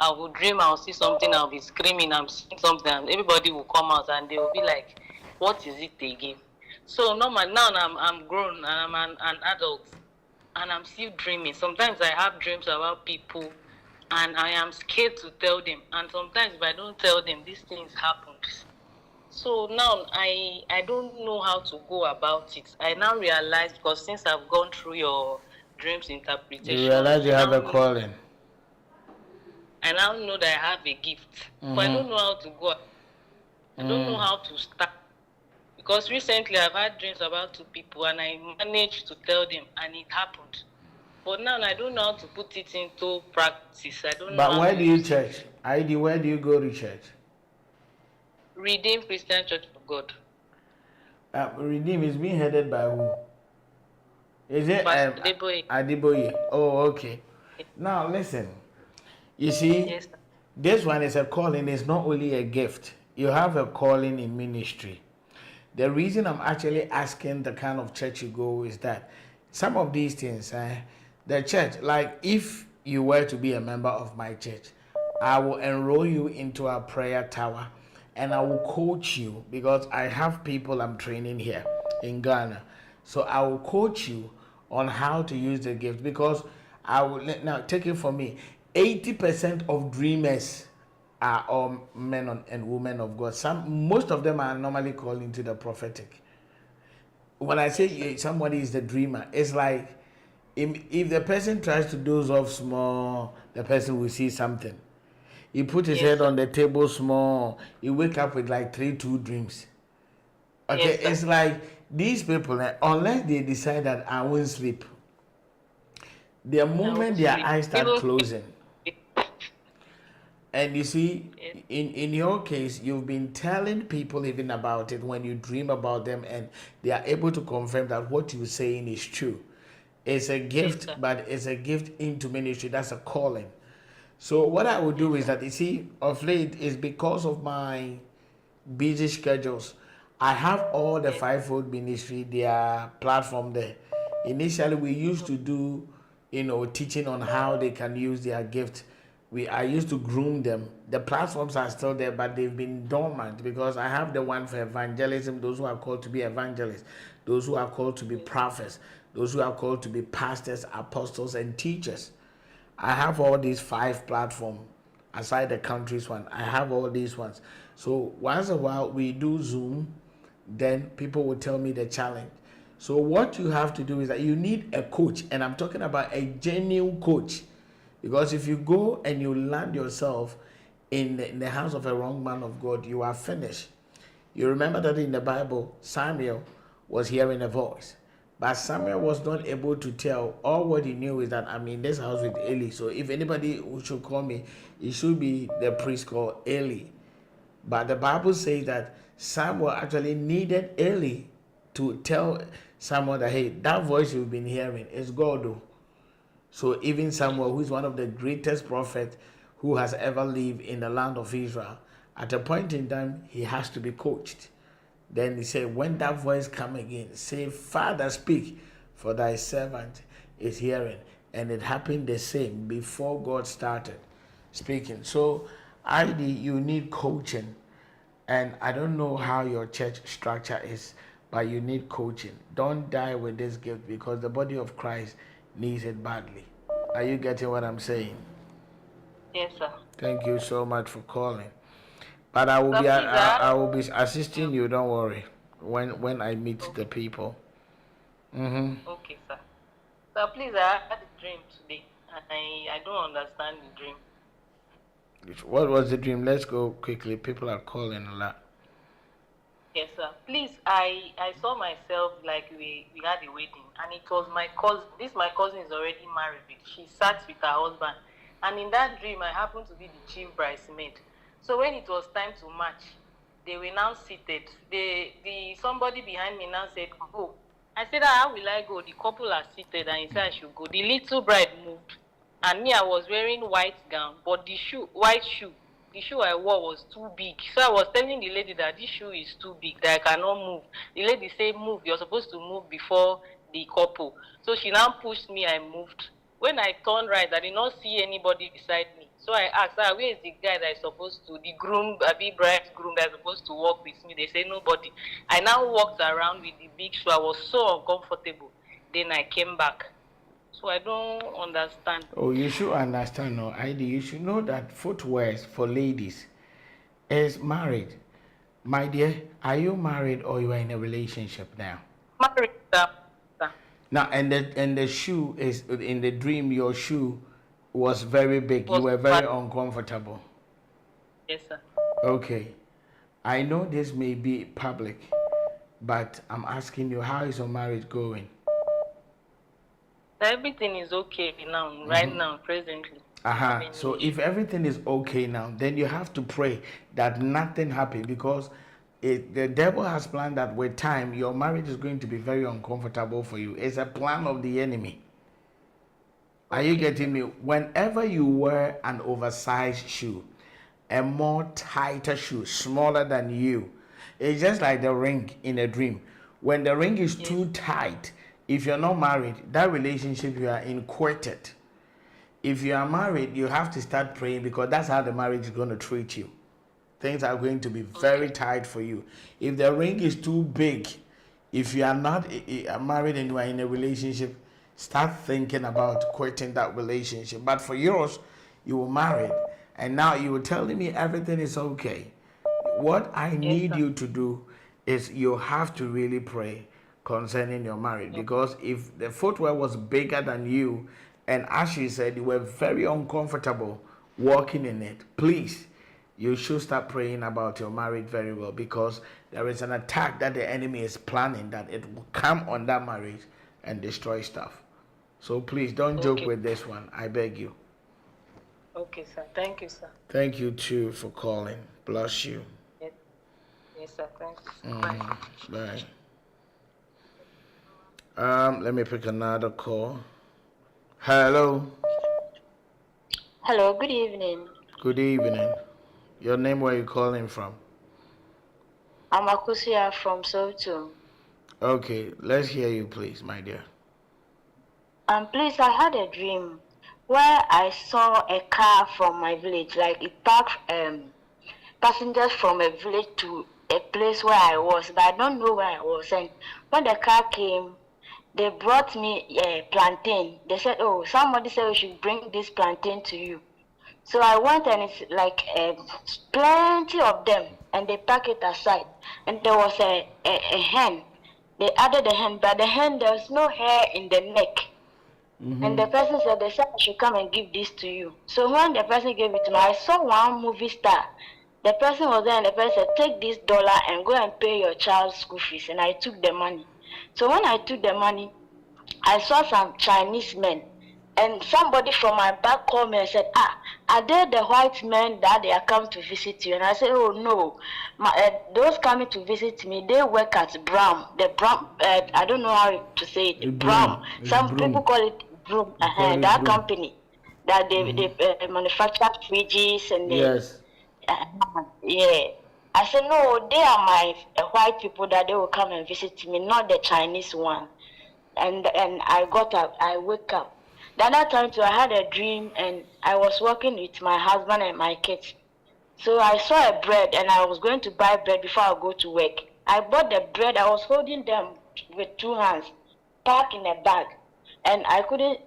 I would dream, I'll see something, I'll be screaming, I'm seeing something, and everybody will come out and they will be like, what is it again? So normal, now I'm grown and I'm an adult and I'm still dreaming. Sometimes I have dreams about people and I am scared to tell them. And sometimes if I don't tell them, these things happen. So now I don't know how to go about it. I now realize, because since I've gone through your dreams interpretation, You realize you have a calling. I now know that I have a gift. But I don't know how to go. I don't know how to start. Because recently I've had dreams about two people and I managed to tell them and it happened. But now I don't know how to put it into practice. I don't know. But where do you church? ID, where do you go to church? Redeemed Christian Church of God. Redeem is being headed by who? Is it Adeboye? Adeboye. Oh, okay. Now listen. You see, Yes, this one is a calling. It's not only a gift. You have a calling in ministry. The reason I'm actually asking the kind of church you go is that some of these things, the church, like if you were to be a member of my church, I will enroll you into our prayer tower and I will coach you, because I have people I'm training here in Ghana. So I will coach you on how to use the gift, because I will, now take it from me, 80% of dreamers are all men and women of God. Most of them are normally called into the prophetic. When I say somebody is the dreamer, it's like if the person tries to doze off small, the person will see something. He put his head on the table small, he wake up with like 2 dreams. Okay, it's like these people, unless they decide that I won't sleep, the moment their eyes start closing. And you see, in your case, you've been telling people even about it when you dream about them, and they are able to confirm that what you're saying is true. It's a gift, but it's a gift into ministry. That's a calling. So what I would do is that, you see, of late is because of my busy schedules, I have all the fivefold ministry, their platform there. Initially, we used to do, teaching on how they can use their gift. I used to groom them. The platforms are still there, but they've been dormant because I have the one for evangelism, those who are called to be evangelists, those who are called to be prophets, those who are called to be pastors, apostles, and teachers. I have all these 5 platforms aside the countries one. I have all these ones. So once in a while we do Zoom, then people will tell me the challenge. So what you have to do is that you need a coach, and I'm talking about a genuine coach. Because if you go and you land yourself in the hands of a wrong man of God, you are finished. You remember that in the Bible, Samuel was hearing a voice. But Samuel was not able to tell. All what he knew is that I'm in this house with Eli. So if anybody should call me, it should be the priest called Eli. But the Bible says that Samuel actually needed Eli to tell Samuel that, hey, that voice you've been hearing is God. Though. So even Samuel, who is one of the greatest prophets who has ever lived in the land of Israel, at a point in time, he has to be coached. Then he said, when that voice come again, say, Father, speak, for thy servant is hearing. And it happened the same before God started speaking. So, ID, you need coaching. And I don't know how your church structure is, but you need coaching. Don't die with this gift because the body of Christ needs it badly. Are you getting what I'm saying? Yes, sir. Thank you so much for calling. But I will be assisting you. Don't worry. When I meet the people. Okay, sir. So please, I had a dream today. I don't understand the dream. What was the dream? Let's go quickly. People are calling a lot. Yes, sir. Please, I saw myself like we had a wedding, and it was my cousin. My cousin is already married. She sat with her husband, and in that dream, I happened to be the chief bridesmaid. So when it was time to match, they were now seated. The somebody behind me now said, "Go." I said, "How will I go? The couple are seated," and he said I should go. The little bride moved, and me, I was wearing white gown, but the white shoe. The shoe I wore was too big. So I was telling the lady that this shoe is too big, that I cannot move. The lady said, move. You're supposed to move before the couple. So she now pushed me, I moved. When I turned right, I did not see anybody beside me. So I asked her, where is the guy that is supposed to, the groom, the bridegroom that is supposed to walk with me? They say nobody. I now walked around with the big shoe. I was so uncomfortable. Then I came back. So I don't understand. Oh, you should understand, no, ID. You should know that footwear for ladies is married. My dear, are you married or you are in a relationship now? Married, sir. Now, and the shoe is in the dream. Your shoe was very big. You were very uncomfortable. Yes, sir. Okay, I know this may be public, but I'm asking you, how is your marriage going? Everything is okay now, right now, presently. So if everything is okay now, then you have to pray that nothing happens, because the devil has planned that with time, your marriage is going to be very uncomfortable for you. It's a plan of the enemy. Are you getting me? Whenever you wear an oversized shoe, a more tighter shoe, smaller than you, it's just like the ring in a dream. When the ring is too tight, if you're not married, that relationship you are in quitted. If you are married, you have to start praying, because that's how the marriage is going to treat you. Things are going to be very tight for you. If the ring is too big, if you are not married and you are in a relationship, start thinking about quitting that relationship. But for yours, you were married, and now you were telling me everything is okay. What I need you to do is you have to really pray concerning your marriage, because if the footwear was bigger than you, and as she said, you were very uncomfortable walking in it, please, you should start praying about your marriage very well, because there is an attack that the enemy is planning, that it will come on that marriage and destroy stuff. So please don't joke with this one, I beg you. Okay, sir. Thank you, sir. Thank you too for calling. Bless you. Yes, sir. Thanks. Bye. Let me pick another call. Hello. Hello, good evening. Good evening. Your name, where you calling from? I'm Akusia from Soto. Okay, let's hear you, please, my dear. Please, I had a dream where I saw a car from my village, like it parked passengers from a village to a place where I was, but I don't know where I was. And when the car came, they brought me a plantain. They said, "Oh, somebody said we should bring this plantain to you." So I went, and it's like plenty of them, and they pack it aside. And there was a hen. They added a hen, but the hen, there was no hair in the neck. And the person said, they said I should come and give this to you. So when the person gave it to me, I saw one movie star. The person was there, and the person said, take this dollar and go and pay your child's school fees. And I took the money. So when I took the money, I saw some Chinese men. And somebody from my back called me and said, are they the white men that they are come to visit you? And I said, oh no, those coming to visit me, they work at Brown. The Brown, I don't know how to say it, Brown. Some people call it Broom, that company that they manufacture fridges and yes. Yeah. I said, no, they are my white people that they will come and visit me, not the Chinese one. And I got up, I woke up. The other time too, I had a dream, and I was working with my husband and my kids. So I saw a bread, and I was going to buy bread before I go to work. I bought the bread, I was holding them with 2 hands, packed in a bag. And I couldn't,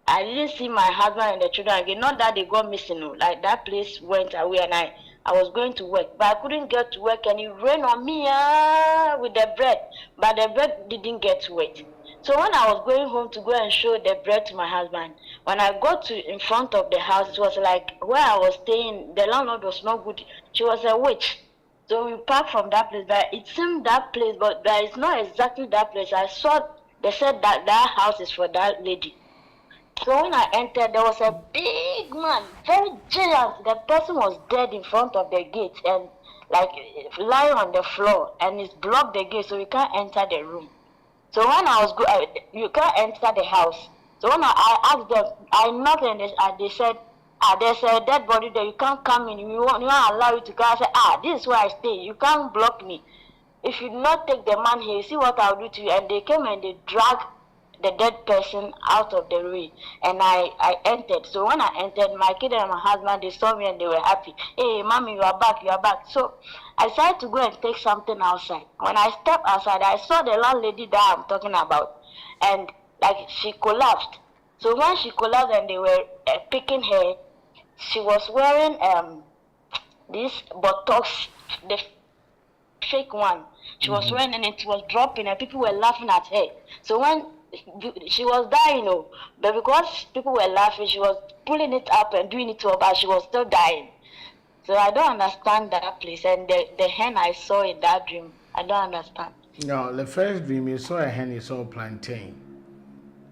I didn't see my husband and the children again. Not that they got missing, like that place went away, and I was going to work. But I couldn't get to work, and it rained on me with the bread. But the bread didn't get wet. So when I was going home to go and show the bread to my husband, when I got to in front of the house, it was like where I was staying, the landlord was not good. She was a witch. So we parked from that place, but it seemed that place, but it's not exactly that place. I saw, they said that house is for that lady. So when I entered, there was a big man, very giant. The person was dead in front of the gate and lying on the floor, and it's blocked the gate, so you can't enter the room. So when I was you can't enter the house. So when I asked them, I knocked, and they said, there's a dead body there. You can't come in. We won't allow you to come. I said, this is where I stay. You can't block me. If you do not take the man here, you see what I'll do to you. And they came and they dragged the dead person out of the way. And I entered. So when I entered, my kid and my husband, they saw me and they were happy. Hey, mommy, you are back. You are back. So I decided to go and take something outside. When I stepped outside, I saw the landlady that I'm talking about. And she collapsed. So when she collapsed and they were picking her, she was wearing this Botox, the fake one. She was wearing, and it was dropping, and people were laughing at her. So when she was dying, but because people were laughing, she was pulling it up and doing it to her, but she was still dying. So I don't understand that place. And the hen I saw in that dream, I don't understand. No, the first dream, you saw a hen, you saw a plantain.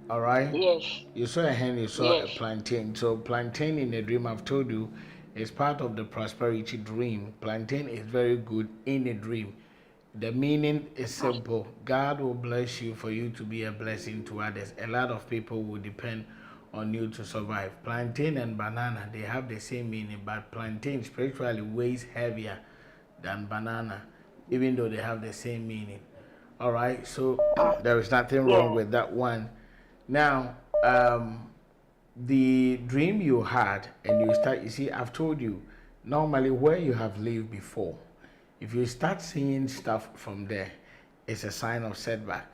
All right? Yes. You saw a hen, you saw a plantain. So plantain in a dream, I've told you, is part of the prosperity dream. Plantain is very good in a dream. The meaning is simple. God will bless you for you to be a blessing to others. A lot of people will depend on you to survive. Plantain and banana, they have the same meaning, but plantain spiritually weighs heavier than banana, even though they have the same meaning. All right, so there is nothing wrong with that one. Now, the dream you had, and you see, I've told you, normally where you have lived before, if you start seeing stuff from there, it's a sign of setback.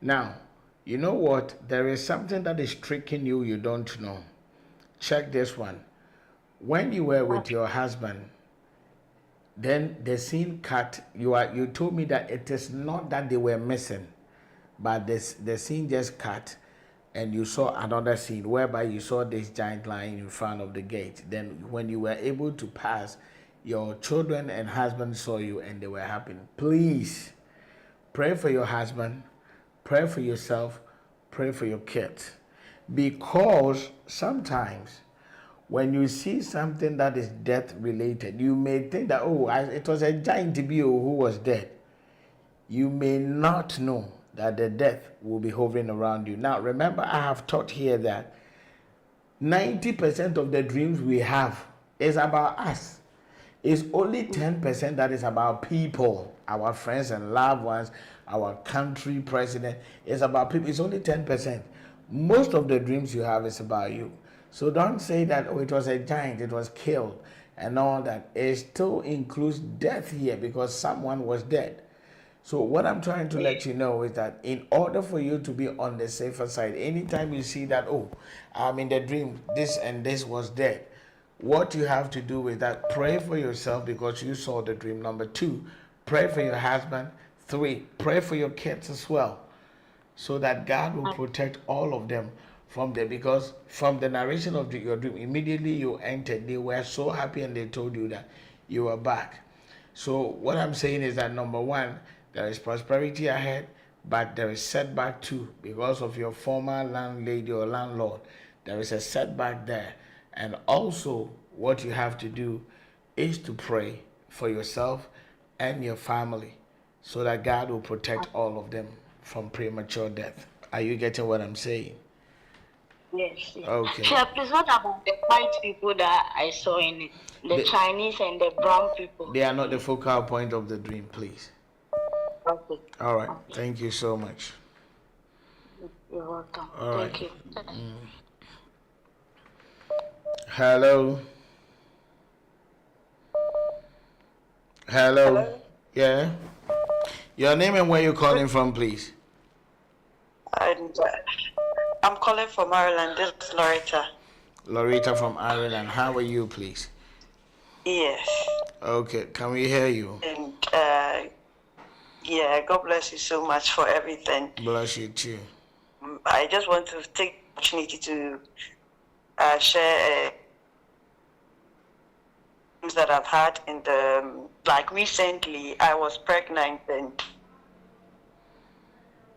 Now, you know what? There is something that is tricking you, you don't know. Check this one. When you were with your husband, then the scene cut. You told me that it is not that they were missing, but the scene just cut, and you saw another scene whereby you saw this giant lying in front of the gate. Then when you were able to pass, your children and husband saw you and they were happy. Please pray for your husband, pray for yourself, pray for your kids. Because sometimes when you see something that is death related, you may think that, it was a giant TBO who was dead. You may not know that the death will be hovering around you. Now, remember, I have taught here that 90% of the dreams we have is about us. It's only 10% that is about people, our friends and loved ones, our country president. It's about people. It's only 10%. most of the dreams you have is about you. So don't say that, oh, it was a giant, it was killed, and all that. It still includes death here because someone was dead. So what I'm trying to let you know is that in order for you to be on the safer side, anytime you see that, oh, in the dream, this and this was dead, what you have to do is that pray for yourself because you saw the dream. Number 2, pray for your husband. 3, pray for your kids as well, so that God will protect all of them from there. Because from the narration of your dream, immediately you entered, they were so happy and they told you that you were back. So what I'm saying is that number 1, there is prosperity ahead, but there is setback too because of your former landlady or landlord. There is a setback there. And also what you have to do is to pray for yourself and your family so that God will protect all of them from premature death. Are you getting what I'm saying? Yes. Okay. Sure, please, what about the white people that I saw in it? The Chinese and the brown people? They are not the focal point of the dream, please. Okay. All right. Thank you so much. You're welcome. All Thank right. you. Hello. Hello. Yeah. Your name and where you're calling from, please. And I'm calling from Maryland. This is Loretta. Loretta from Ireland. How are you, please? Yes. Okay. Can we hear you? And yeah, God bless you so much for everything. Bless you too. I just want to take the opportunity to share things that I've had in the like recently. I was pregnant and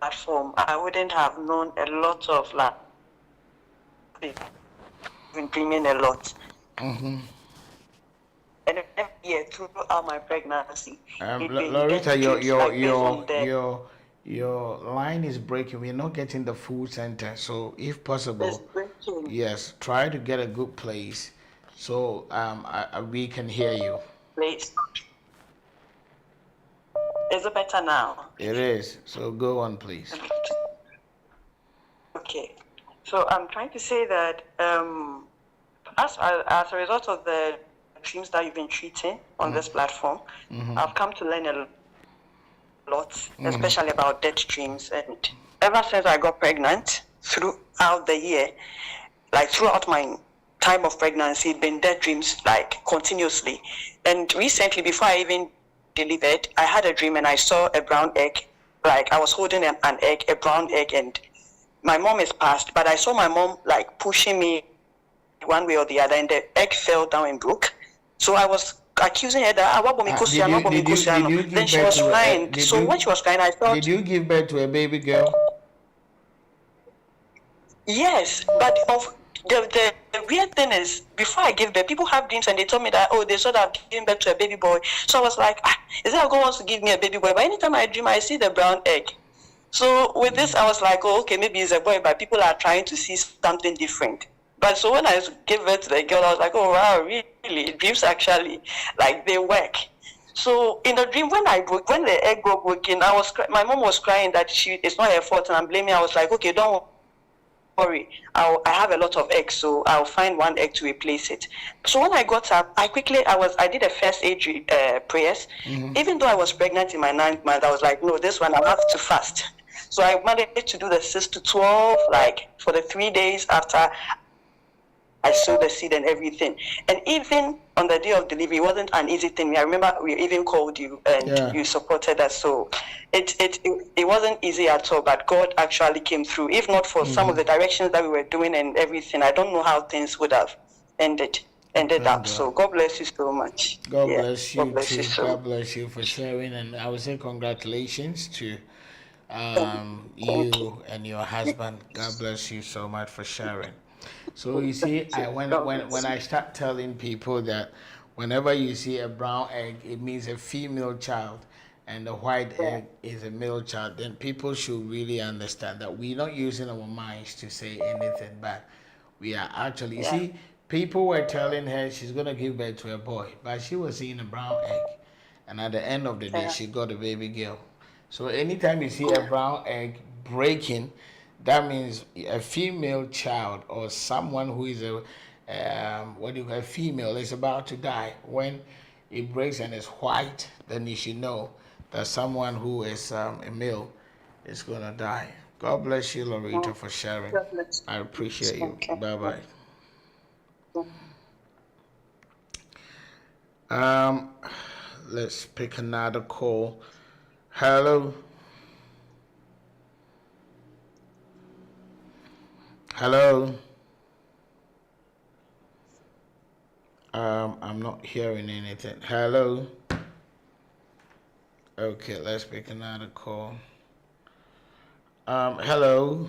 platform. I wouldn't have known a lot of like been dreaming a lot. Mm-hmm. And every year throughout my pregnancy, Loretta, your line is breaking. We're not getting the full sentence. So if possible, yes, try to get a good place so we can hear you. Please. Is it better now? It is. So go on, please. Okay. So I'm trying to say that as a result of the dreams that you've been treating on this platform, I've come to learn a lot, especially about death dreams. And ever since I got pregnant, throughout the year, like throughout my time of pregnancy, been death dreams like continuously. And recently, before I even delivered, I had a dream and I saw a brown egg. Like I was holding an egg, a brown egg, and my mom is passed, but I saw my mom like pushing me one way or the other, and the egg fell down and broke. So I was accusing her that then she was crying. So when she was crying, I thought, did you give birth to a baby girl? Yes, but of the weird thing is, before I gave birth, people have dreams and they told me that, oh, they saw that I've given birth to a baby boy. So I was like, is that God wants to give me a baby boy? But anytime I dream, I see the brown egg. So with this, I was like, oh, okay, maybe it's a boy, but people are trying to see something different. But so when I gave birth to the girl, I was like, oh, wow, really? Dreams actually, like, they work. So in the dream, when the egg got broken, my mom was crying that it's not her fault and I'm blaming her. I was like, okay, don't worry. I have a lot of eggs, so I'll find one egg to replace it. So when I got up, I did a first aid prayers. Even though I was pregnant in my 9th month, I was like, no, this one I'll have to fast. So I managed to do the 6 to 12, like for the 3 days after I sowed the seed and everything. And even on the day of delivery, it wasn't an easy thing. I remember we even called you and you supported us. So it wasn't easy at all, but God actually came through. If not for some of the directions that we were doing and everything, I don't know how things would have ended up. So God bless you so much. God bless you too. God bless you for sharing. And I would say congratulations to you and your husband. God bless you so much for sharing. So you see, when I start telling people that whenever you see a brown egg, it means a female child, and the white egg is a male child, then people should really understand that we're not using our minds to say anything bad. We are actually, you see, people were telling her she's going to give birth to a boy, but she was seeing a brown egg, and at the end of the day, she got a baby girl. So anytime you see a brown egg breaking, that means a female child or someone who is a a female is about to die. When it breaks and it's white, then you should know that someone who is a male is gonna die. God bless you, Loretta, for sharing. I appreciate you. Bye bye. Let's pick another call. Hello. Hello. I'm not hearing anything. Hello. Okay, let's pick another call. Hello.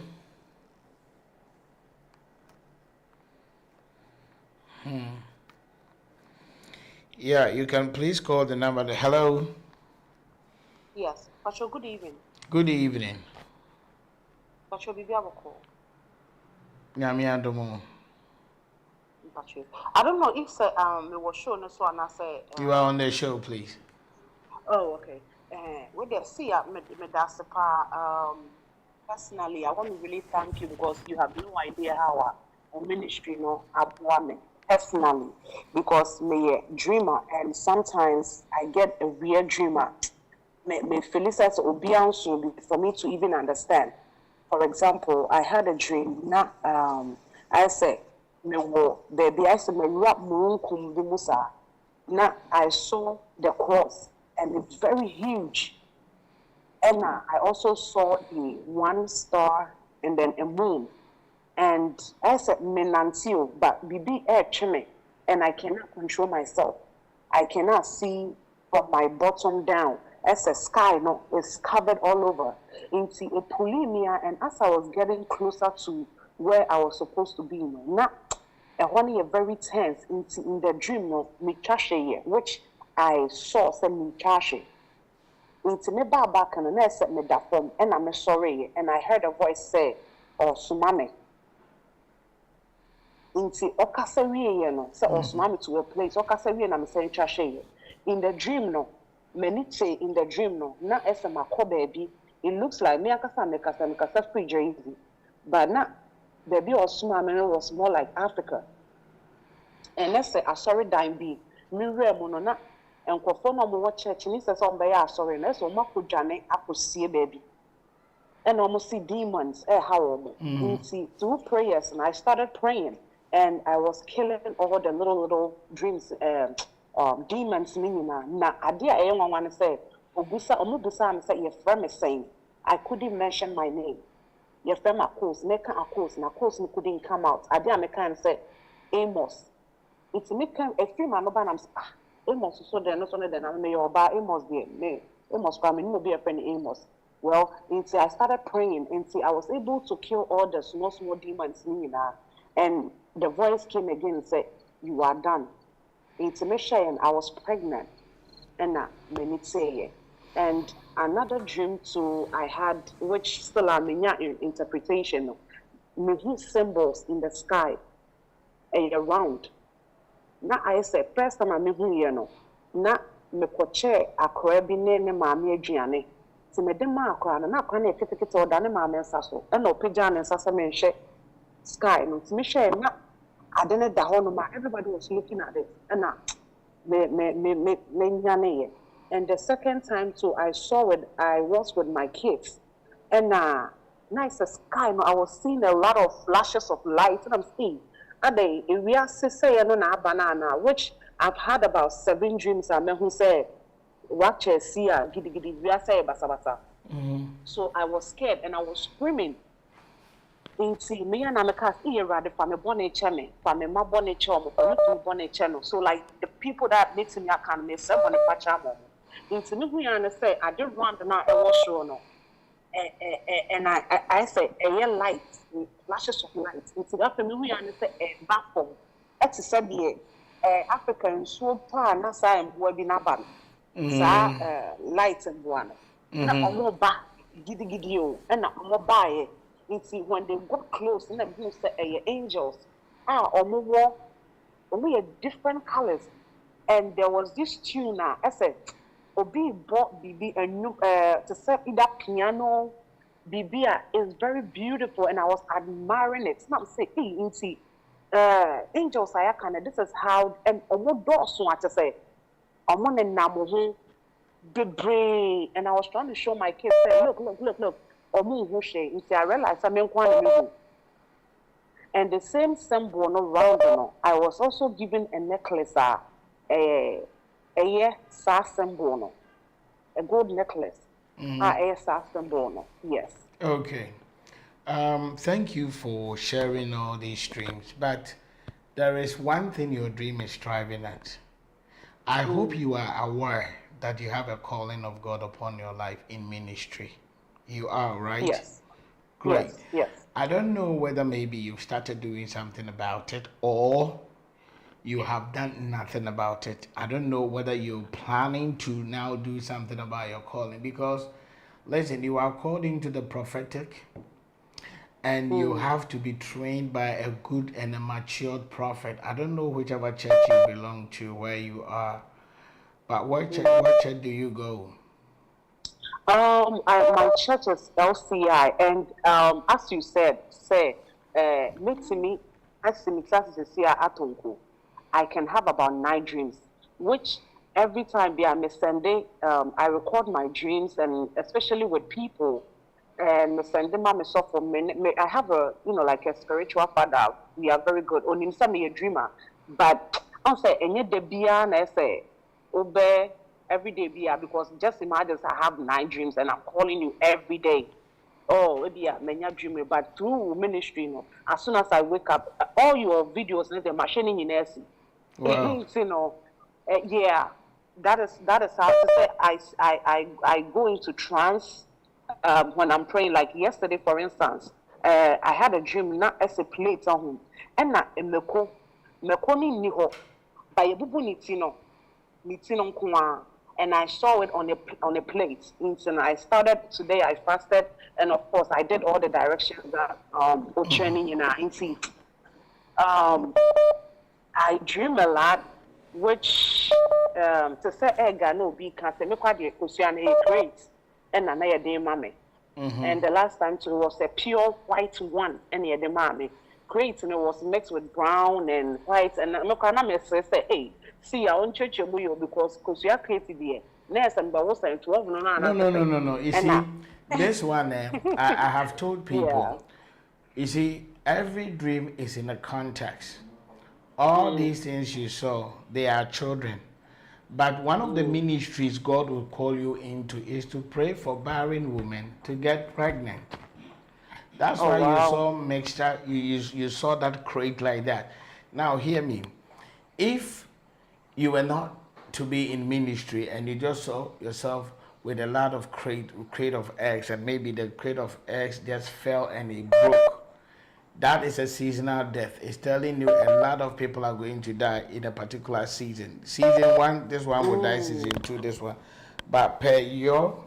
Yeah, you can please call the number. Hello. Yes, Pacho, good evening. Good evening. Pacho, Bibi Aboko. Nyami Adomo. Pacho, I don't know if we were showing so and I say. You are on the show, please. Oh, okay. With the Seer, personally, I want to really thank you because you have no idea how our ministry, me personally, because me a dreamer, and sometimes I get a weird dreamer. Me Felicitas Obiansu for me to even understand. For example, I had a dream. I said, baby, I said, I saw the cross, and it's very huge. And I also saw the one star and then a moon. And I said, Menantio, but Bibi chime, and I cannot control myself. I cannot see from my bottom down. As a sky, it's covered all over. Into a pulimia, and as I was getting closer to where I was supposed to be, one year very tense in the dream, which I saw some Michashe. Into me back and I said me that form, and I'm sorry, and I heard a voice say, "Oh, Sumame." Into Okasawi, say, "Oh, Sumame to a place." Okasawi, and I'm saying Chashe. In the dream, Meniche in the dream, na esema ko baby. It looks like me akasa pretty easy, but not baby or Sumame was more like Africa. And let's say I sorry dime be me remono na. And Kofona more church, and he says, "Oh, by sorry, and that's all Makujane, I could see a baby." And almost see demons, how see through prayers, and I started praying, and I was killing all the little dreams, demons. Now, idea I want to say, Omubusa, say your friend is saying, I couldn't mention my name. Your friend, of course, make a course, and of course, couldn't come out. Idea I can say, Amos. It's me a few man, Amos, so then not only than I may or Amos be me. Amos coming, no be a penny Amos. Well, until I started praying, until I was able to kill all the small demons, and the voice came again and said, "You are done." It's me saying I was pregnant, and many say, and another dream too I had, which still I'm in interpretation. Me symbols in the sky, around. Na I say first time I'm here na me koche akora bi ne maame aduane ti me de ma akora na akora na ketekete oda ne maame nsa so e na opagya ne nsa se me hwe sky no ti me hwe na ade ne da ho no ma everybody was looking at it and na me nyane. And the second time too I was with my kids and nice sky no I was seeing a lot of flashes of light and I'm seeing we are say no banana, which I've had about 7 dreams. I mean, who say, "Watch a Seer, giddy giddy." We are say basa. So I was scared and I was screaming. Into me and I'm a cast here rather from a bonnet channel, from a ma bonnet channel, bonnet channel. So like the people that meet me, I can miss up on the pachamo. Into me, we say I didn't want to not a wash no. And I say a light, flashes of light. Into that for me, we say a baffle. It's said the African so far, na say will be naban. Light and one. Na omo ba gidi and na omo ba Into when they got close, and they say angels. Omo different colors, and there was this tune. I said. Obi bought Bibi a new to set it up piano Bibia is very beautiful, and I was admiring it. Now I'm saying, hey, angels I can. This is how and what doors want to say. I'm on a namu debre, and I was trying to show my kids. Say, look. I realized I'm in quite. And the same symbol no round, I was also given a necklace, a symbol, a gold necklace, a symbol. Yes. Okay. Thank you for sharing all these dreams. But there is one thing your dream is striving at. I hope you are aware that you have a calling of God upon your life in ministry. You are, right? Yes. Great. Yes. I don't know whether maybe you've started doing something about it or you have done nothing about it. I don't know whether you're planning to now do something about your calling, because listen, you are called into the prophetic and you have to be trained by a good and a matured prophet. I don't know whichever church you belong to, where you are, but what church do you go? My church is LCI, and as you said, me as I can have about 9 dreams, which every time I Sunday, I record my dreams, and especially with people, and Sunday, I have a like a spiritual father. We are very good. Only some a dreamer, but I say any debian I say obey. Every day, because just imagine I have 9 dreams and I'm calling you every day. Oh, maybe many dream, but through ministry, as soon as I wake up, all your videos, the machine in NSC. Wow. Yeah, that is how to say. I go into trance when I'm praying. Like yesterday, for instance, I had a dream not as a plate on home, and not a meko ni niho by a bubu nitino kwa. And I saw it on a plate. And I started today. I fasted, and of course, I did all the directions that training I dream a lot, which to say ega no be can say me quite the ocean great, and another day mommy. And the last time too was a pure white one, and the mommy great, and it was mixed with brown and white, and no can say hey. See, I want church because you are created here. No. You see, this one, I have told people, you see, every dream is in a context. All these things you saw, they are children. But one of the ministries God will call you into is to pray for barren women to get pregnant. That's why you saw mixture, you saw that crate like that. Now, hear me. If you were not to be in ministry and you just saw yourself with a lot of crate of eggs, and maybe the crate of eggs just fell and it broke, that is a seasonal death. It's telling you a lot of people are going to die in a particular season. Season 1, this one will die. Season 2, this one. But per your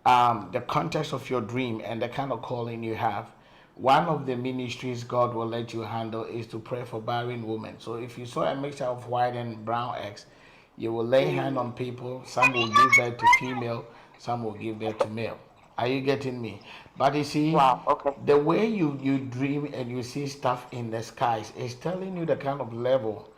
the context of your dream and the kind of calling you have, one of the ministries God will let you handle is to pray for barren women. So if you saw a mixture of white and brown eggs, you will lay hand on people. Some will give birth to female, some will give birth to male. Are you getting me? But you see, the way you dream and you see stuff in the skies is telling you the kind of level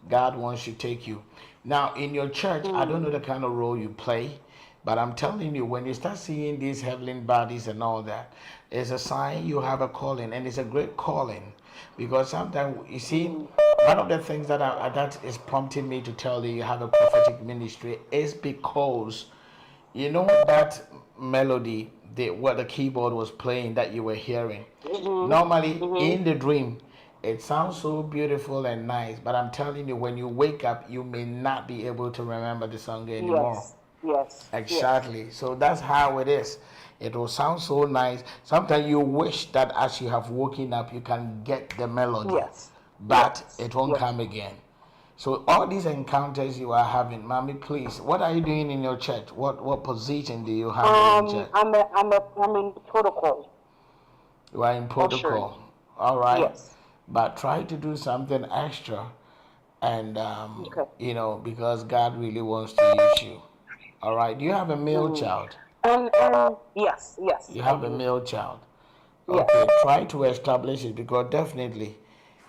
God wants to take you. Now, in your church, I don't know the kind of role you play, but I'm telling you, when you start seeing these heavenly bodies and all that, it's a sign you have a calling, and it's a great calling. Because sometimes, you see, one of the things that is prompting me to tell you have a prophetic ministry is because, you know, that melody, what the keyboard was playing that you were hearing, normally in the dream, it sounds so beautiful and nice, but I'm telling you, when you wake up, you may not be able to remember the song anymore. Yes. Exactly. Yes. So that's how it is. It will sound so nice. Sometimes you wish that as you have woken up, you can get the melody. Yes. But it won't come again. So all these encounters you are having, Mommy, please, what are you doing in your church? What position do you have in church? I'm in protocol. You are in protocol. All right. Yes. But try to do something extra, and you know, because God really wants to use you. All right. Do you have a male child? Yes. You have a male child. Yes. Okay, try to establish it because definitely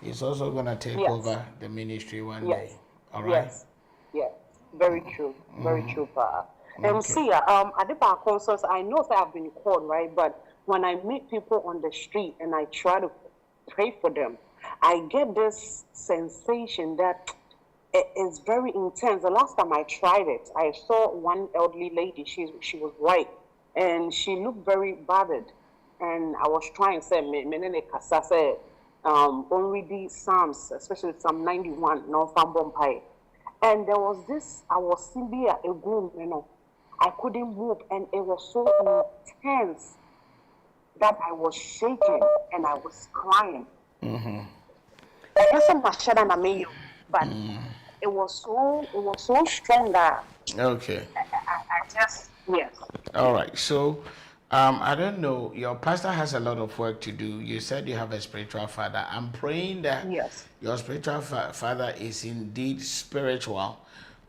it's also going to take Yes. over the ministry one Yes. day. All right? Yes. Very true. Very true, Pa. And Okay. see, at the back concerts, I know that I've been called, right? But when I meet people on the street and I try to pray for them, I get this sensation that it is very intense. The last time I tried it, I saw one elderly lady. She was white, and she looked very battered. And I was trying to say, only these Psalms, especially Psalm 91, no Fambompire. And there was this, I was simply a room, I couldn't move, and it was so intense that I was shaking and I was crying. I guess I'm not sure that I mean you, but it was so strong that Okay. I just, yes. All right. So, I don't know. Your pastor has a lot of work to do. You said you have a spiritual father. I'm praying that your spiritual father is indeed spiritual,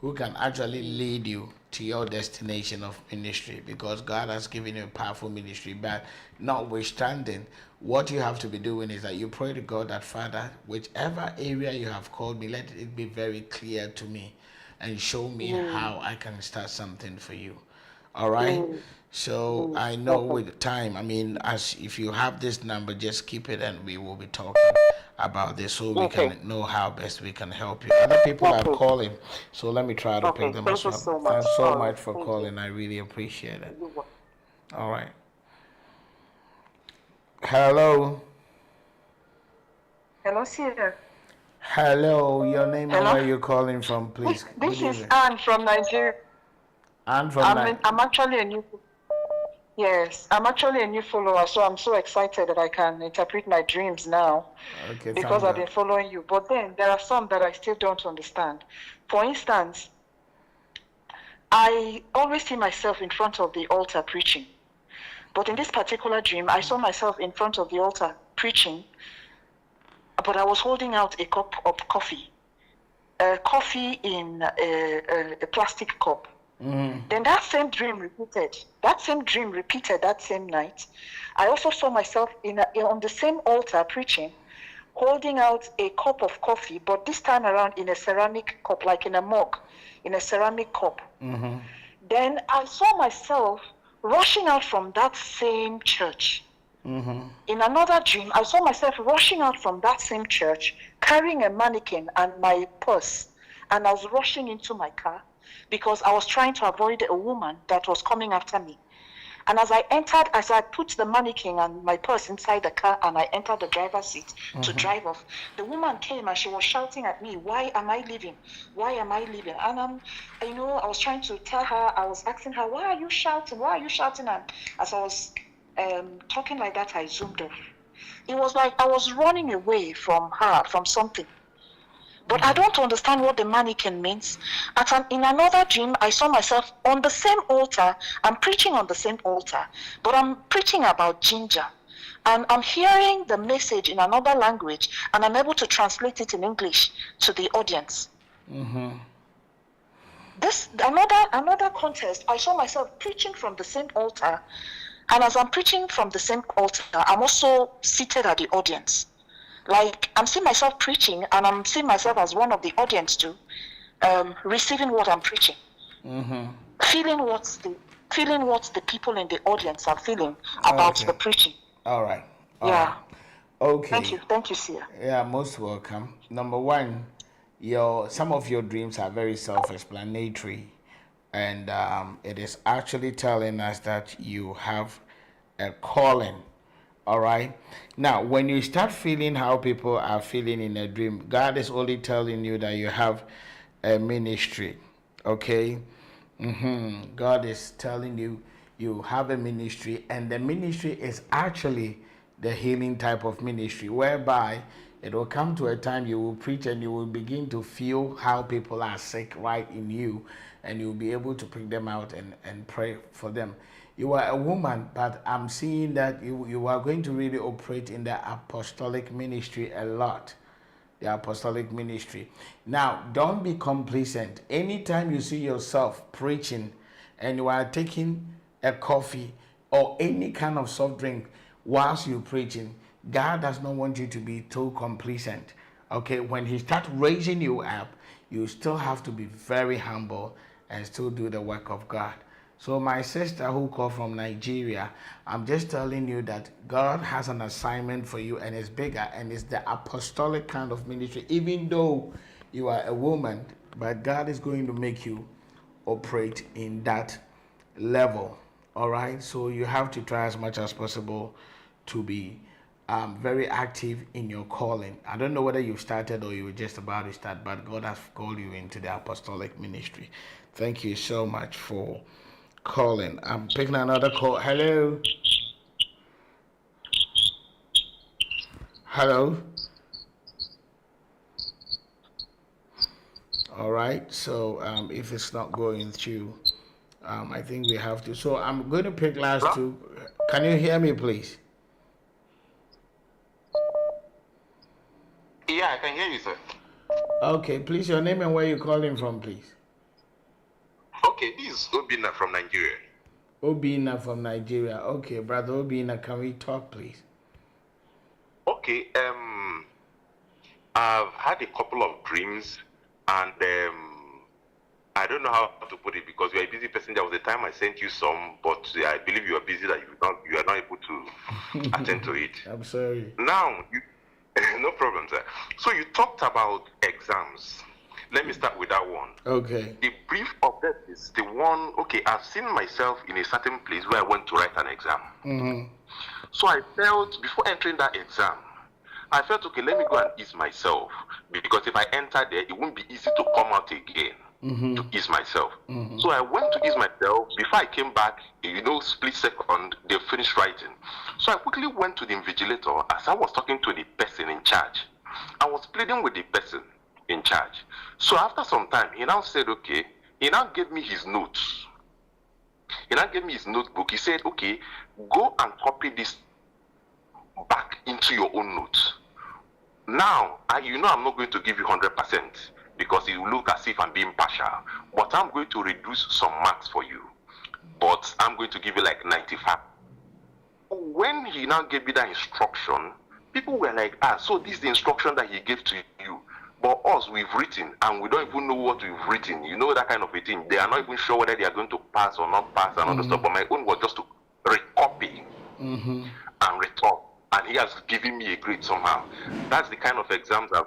who can actually lead you to your destination of ministry, because God has given you a powerful ministry. But notwithstanding, what you have to be doing is that you pray to God that, Father, whichever area you have called me, let it be very clear to me and show me how I can start something for you. All right? So I know with time, I mean, as if you have this number, just keep it and we will be talking about this so we can know how best we can help you. Other people are calling, so let me try to pick them as well. Thanks so much for calling. I really appreciate it. All right. Hello. Hello, Seer. Hello. Your name and where you're calling from, please. This is Anne from Nigeria. Anne from Nigeria. I'm actually a new. Yes, I'm actually a new follower, so I'm so excited that I can interpret my dreams now. Okay, because I've been following you. But then there are some that I still don't understand. For instance, I always see myself in front of the altar preaching. But in this particular dream, I saw myself in front of the altar preaching, but I was holding out a cup of coffee. Coffee in a plastic cup. Then that same dream repeated. That same night. I also saw myself on the same altar preaching, holding out a cup of coffee, but this time around in a ceramic cup, like in a mug, in a ceramic cup. Then I saw myself rushing out from that same church. In another dream, I saw myself rushing out from that same church, carrying a mannequin and my purse, and I was rushing into my car, because I was trying to avoid a woman that was coming after me. And as I put the mannequin and my purse inside the car and I entered the driver's seat to drive off, the woman came and she was shouting at me, "Why am I leaving? Why am I leaving?" And I was trying to tell her, I was asking her, "Why are you shouting? Why are you shouting?" And as I was talking like that, I zoomed off. It was like I was running away from her, from something. But I don't understand what the mannequin means. In another dream, I saw myself on the same altar. I'm preaching on the same altar, but I'm preaching about ginger. And I'm hearing the message in another language, and I'm able to translate it in English to the audience. This another contest, I saw myself preaching from the same altar, and as I'm preaching from the same altar, I'm also seated at the audience. Like, I'm seeing myself preaching, and I'm seeing myself as one of the audience too, receiving what I'm preaching, feeling what the people in the audience are feeling about the preaching. All right. Right. Okay. Thank you, Seer. Yeah, most welcome. Number one, some of your dreams are very self-explanatory, and it is actually telling us that you have a calling. All right. Now, when you start feeling how people are feeling in a dream, God is only telling you that you have a ministry. Okay. God is telling you you have a ministry, and the ministry is actually the healing type of ministry, whereby it will come to a time you will preach and you will begin to feel how people are sick right in you, and you'll be able to pick them out and pray for them. You are a woman, but I'm seeing that you are going to really operate in the apostolic ministry a lot. The apostolic ministry. Now, don't be complacent. Anytime you see yourself preaching and you are taking a coffee, or any kind of soft drink whilst you're preaching, God does not want you to be too complacent. Okay, when He starts raising you up, you still have to be very humble and still do the work of God. So my sister who called from Nigeria, I'm just telling you that God has an assignment for you, and it's bigger, and it's the apostolic kind of ministry. Even though you are a woman, but God is going to make you operate in that level. All right, so you have to try as much as possible to be very active in your calling. I don't know whether you've started or you were just about to start, but God has called you into the apostolic ministry. Thank you so much for calling. I'm picking another call. Hello. Hello. All right, so if it's not going through, I think we have to. So I'm going to pick last two. Can you hear me, please? Yeah, I can hear you, sir. Okay, please, your name and where you're calling from, please. Okay, this is Obina from Nigeria. Obina from Nigeria. Okay, brother Obina, can we talk, please? Okay, I've had a couple of dreams, and I don't know how to put it because you're a busy person. There was a time I sent you some, but I believe you are busy that you are not able to attend to it. I'm sorry. Now, no problem, sir. So you talked about exams. Let me start with that one. Okay. The brief of that is the one, okay, I've seen myself in a certain place where I went to write an exam. Mm-hmm. So I felt, before entering that exam, I felt, okay, let me go and ease myself. Because if I enter there, it won't be easy to come out again to ease myself. So I went to ease myself. Before I came back, split second, they finished writing. So I quickly went to the invigilator. As I was talking to the person in charge, I was pleading with the person in charge. So after some time, he now said, okay, he now gave me his notes. He now gave me his notebook. He said, okay, go and copy this back into your own notes. Now, I'm not going to give you 100% because it will look as if I'm being partial, but I'm going to reduce some marks for you. But I'm going to give you like 95. When he now gave me that instruction, people were like, so this is the instruction that he gave to you. But us, we've written, and we don't even know what we've written. You know, that kind of a thing. They are not even sure whether they are going to pass or not pass and all the stuff. But my own was just to recopy and return. And he has given me a grade somehow. That's the kind of exams I've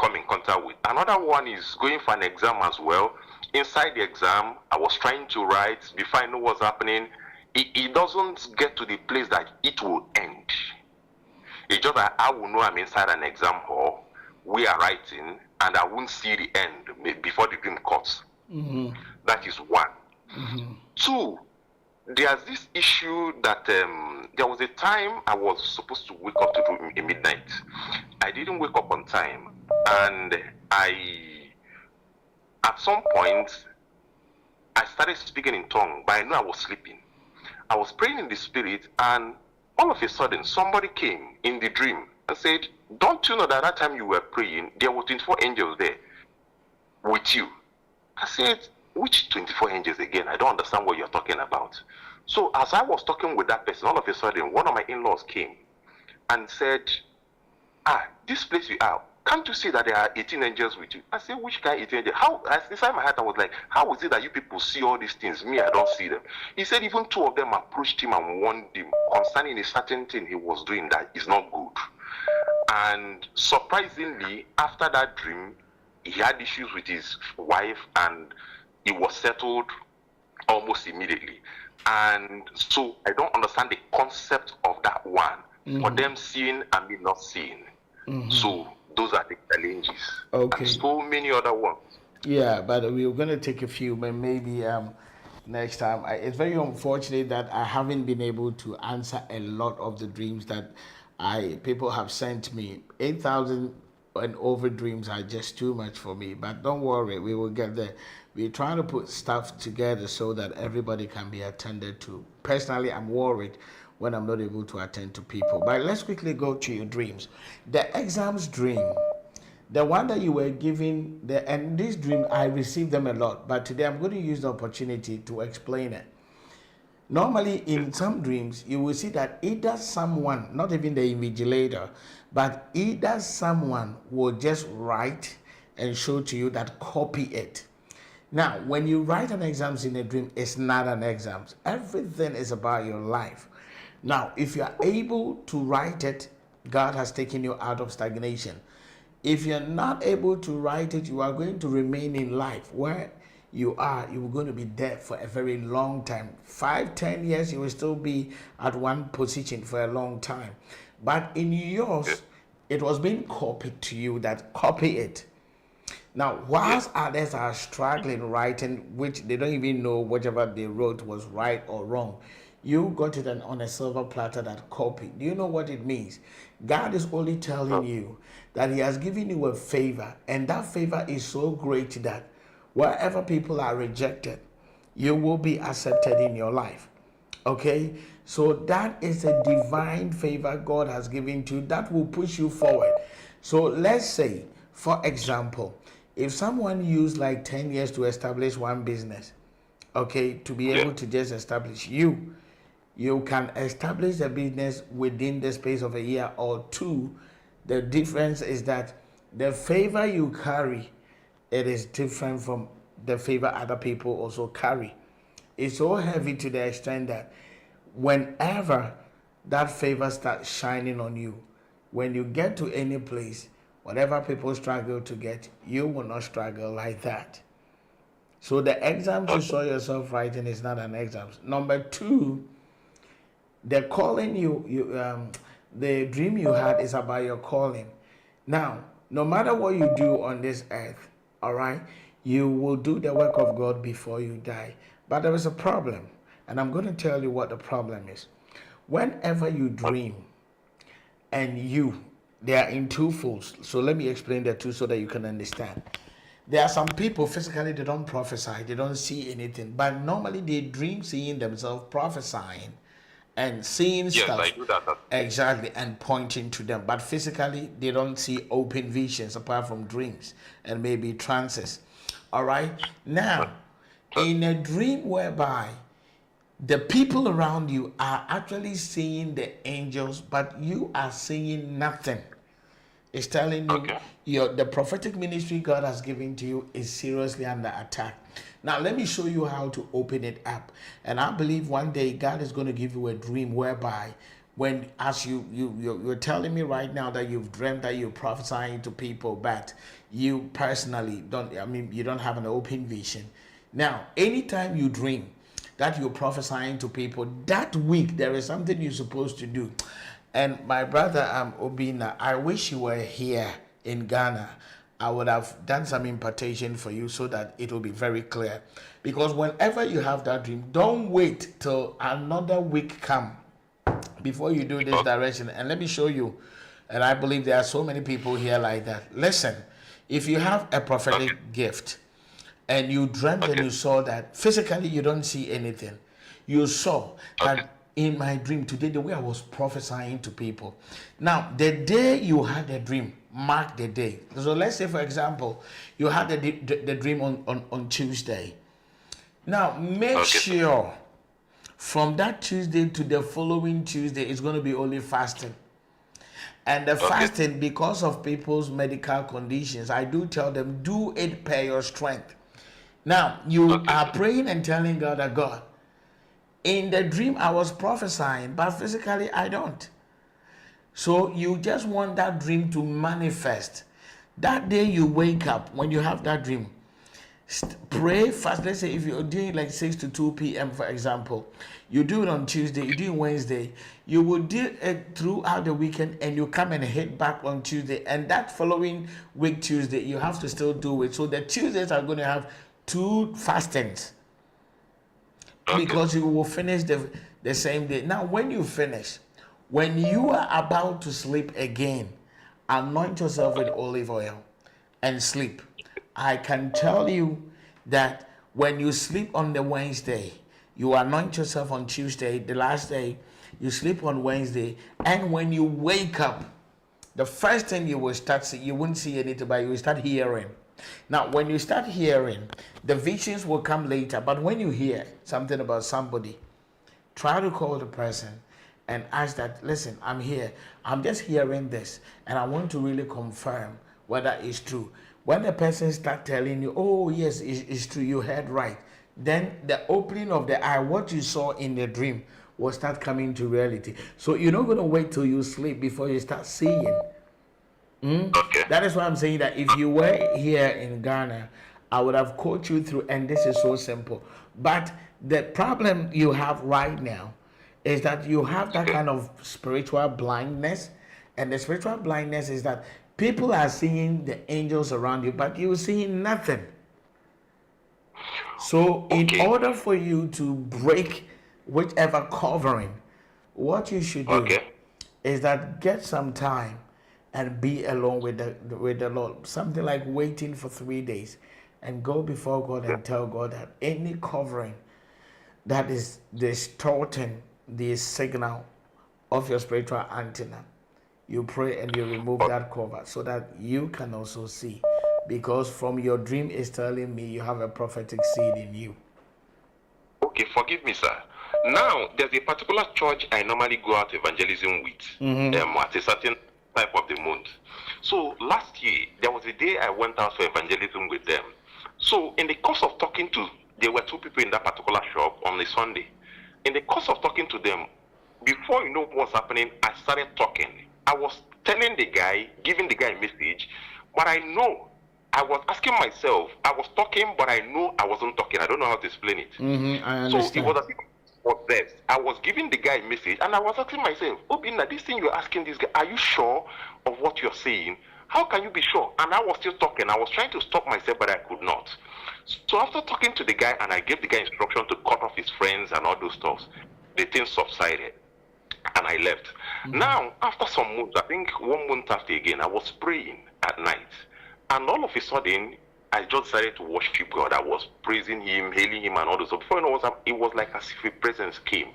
come in contact with. Another one is going for an exam as well. Inside the exam, I was trying to write. Before I know what's happening, it doesn't get to the place that it will end. It's just that I will know I'm inside an exam hall. We are writing, and I won't see the end before the dream cuts. That is one. Two, there's this issue that there was a time I was supposed to wake up to do in midnight. I didn't wake up on time, and at some point, I started speaking in tongue, but I knew I was sleeping. I was praying in the spirit, and all of a sudden, somebody came in the dream and said, don't you know that that time you were praying, there were 24 angels there with you? I said, which 24 angels again? I don't understand what you're talking about. So as I was talking with that person, all of a sudden, one of my in-laws came and said, this place you are, can't you see that there are 18 angels with you? I said, which kind of 18 angels? How, inside my heart, I was like, how is it that you people see all these things? Me, I don't see them. He said even two of them approached him and warned him concerning a certain thing he was doing that is not good. And surprisingly, after that dream, he had issues with his wife and it was settled almost immediately. And so I don't understand the concept of that one. For them seeing and me not seeing. So those are the challenges. Okay. And so many other ones. Yeah, but we're going to take a few, but maybe next time. It's very unfortunate that I haven't been able to answer a lot of the dreams that people have sent me. 8,000 and over dreams are just too much for me, but don't worry, we will get there. We're trying to put stuff together so that everybody can be attended to. Personally, I'm worried when I'm not able to attend to people. But let's quickly go to your dreams. The exams dream, the one that you were giving, and this dream, I received them a lot, but today I'm going to use the opportunity to explain it. Normally, in some dreams, you will see that either someone, not even the invigilator, but either someone will just write and show to you that copy it. Now, when you write an exam in a dream, it's not an exam. Everything is about your life. Now, if you are able to write it, God has taken you out of stagnation. If you're not able to write it, you are going to remain in life where you're going to be there for a very long time. 5-10 years, you will still be at one position for a long time. But in yours, it was being copied to you, that copy it. Now, whilst others are struggling writing, which they don't even know whatever they wrote was right or wrong, you got it on a silver platter, that copy. Do you know what it means? God is only telling you that he has given you a favor, and that favor is so great that wherever people are rejected, you will be accepted in your life. Okay? So that is a divine favor God has given to you that will push you forward. So let's say, for example, if someone used like 10 years to establish one business, okay, to be able to just establish, you can establish a business within the space of a year or two. The difference is that the favor you carry, it is different from the favor other people also carry. It's so heavy to the extent that whenever that favor starts shining on you, when you get to any place, whatever people struggle to get, you will not struggle like that. So the exams you saw yourself writing is not an exam. Number two, the calling the dream you had is about your calling. Now, no matter what you do on this earth, all right, you will do the work of God before you die. But there is a problem, and I'm going to tell you what the problem is. Whenever you dream, and they are in two folds. So let me explain the two so that you can understand. There are some people physically, they don't prophesy, they don't see anything, but normally they dream seeing themselves prophesying and seeing stuff. Yes, I do that. Exactly, and pointing to them. But physically, they don't see open visions apart from dreams and maybe trances. All right? Now, in a dream whereby the people around you are actually seeing the angels, but you are seeing nothing, it's telling you the prophetic ministry God has given to you is seriously under attack. Now, let me show you how to open it up. And I believe one day God is going to give you a dream whereby when, as you're telling me right now that you've dreamt that you're prophesying to people, but you personally you don't have an open vision. Now, anytime you dream that you're prophesying to people, that week there is something you're supposed to do. And my brother Obina, I wish you were here in Ghana. I would have done some impartation for you so that it will be very clear. Because whenever you have that dream, don't wait till another week come before you do this direction. And let me show you. And I believe there are so many people here like that. Listen, if you have a prophetic gift and you dreamt and you saw that, physically you don't see anything. You saw that in my dream today, the way I was prophesying to people. Now, the day you had a dream, mark the day. So let's say, for example, you had the dream on Tuesday. Now, make sure from that Tuesday to the following Tuesday, it's going to be only fasting. And the fasting, because of people's medical conditions, I do tell them, do it per your strength. Now, you are praying and telling God that, God, in the dream I was prophesying, but physically I don't. So you just want that dream to manifest. That day you wake up, when you have that dream, pray fast. Let's say if you're doing like 6 to 2 p.m., for example, you do it on Tuesday, you do it Wednesday, you will do it throughout the weekend, and you come and hit back on Tuesday. And that following week, Tuesday, you have to still do it. So the Tuesdays are going to have 2 fastings. Because you will finish the same day. Now, when you finish, when you are about to sleep again, anoint yourself with olive oil and sleep. I can tell you that when you sleep on the Wednesday, you anoint yourself on Tuesday, the last day, you sleep on Wednesday, and when you wake up, the first thing you will start seeing, you won't see anything, but you will start hearing. Now, when you start hearing, the visions will come later, but when you hear something about somebody, try to call the person and ask that, listen, I'm here. I'm just hearing this, and I want to really confirm whether it's true. When the person start telling you, oh, yes, it's true, you heard right, then the opening of the eye, what you saw in the dream, will start coming to reality. So you're not going to wait till you sleep before you start seeing. Okay. That is why I'm saying that if you were here in Ghana, I would have coached you through, and this is so simple. But the problem you have right now is that you have that kind of spiritual blindness, and the spiritual blindness is that people are seeing the angels around you, but you're seeing nothing. So in order for you to break whichever covering, what you should do is that get some time and be alone with the Lord. Something like waiting for 3 days and go before God and tell God that any covering that is distorting the signal of your spiritual antenna, you pray and you remove that cover so that you can also see. Because from your dream is telling me you have a prophetic seed in you. Okay, forgive me, sir. Now, there's a particular church I normally go out evangelism with at a certain type of the month. So last year, there was a day I went out for evangelism with them. So in the course of talking to, there were 2 people in that particular shop on a Sunday. In the course of talking to them, before you know what's happening, I started talking. I was telling the guy, giving the guy a message, but I know, I was asking myself, I was talking, but I know I wasn't talking. I don't know how to explain it. I understand. So it was as if possessed. I was giving the guy a message, and I was asking myself, Obinna, this thing you're asking this guy, are you sure of what you're saying? How can you be sure? And I was still talking. I was trying to stop myself, but I could not. So after talking to the guy, and I gave the guy instruction to cut off his friends and all those stuff, the thing subsided, and I left. Now, after some months, I think 1 month after again, I was praying at night. And all of a sudden, I just started to worship God. I was praising Him, hailing Him, and all this. So before you know, it was like as if a presence came.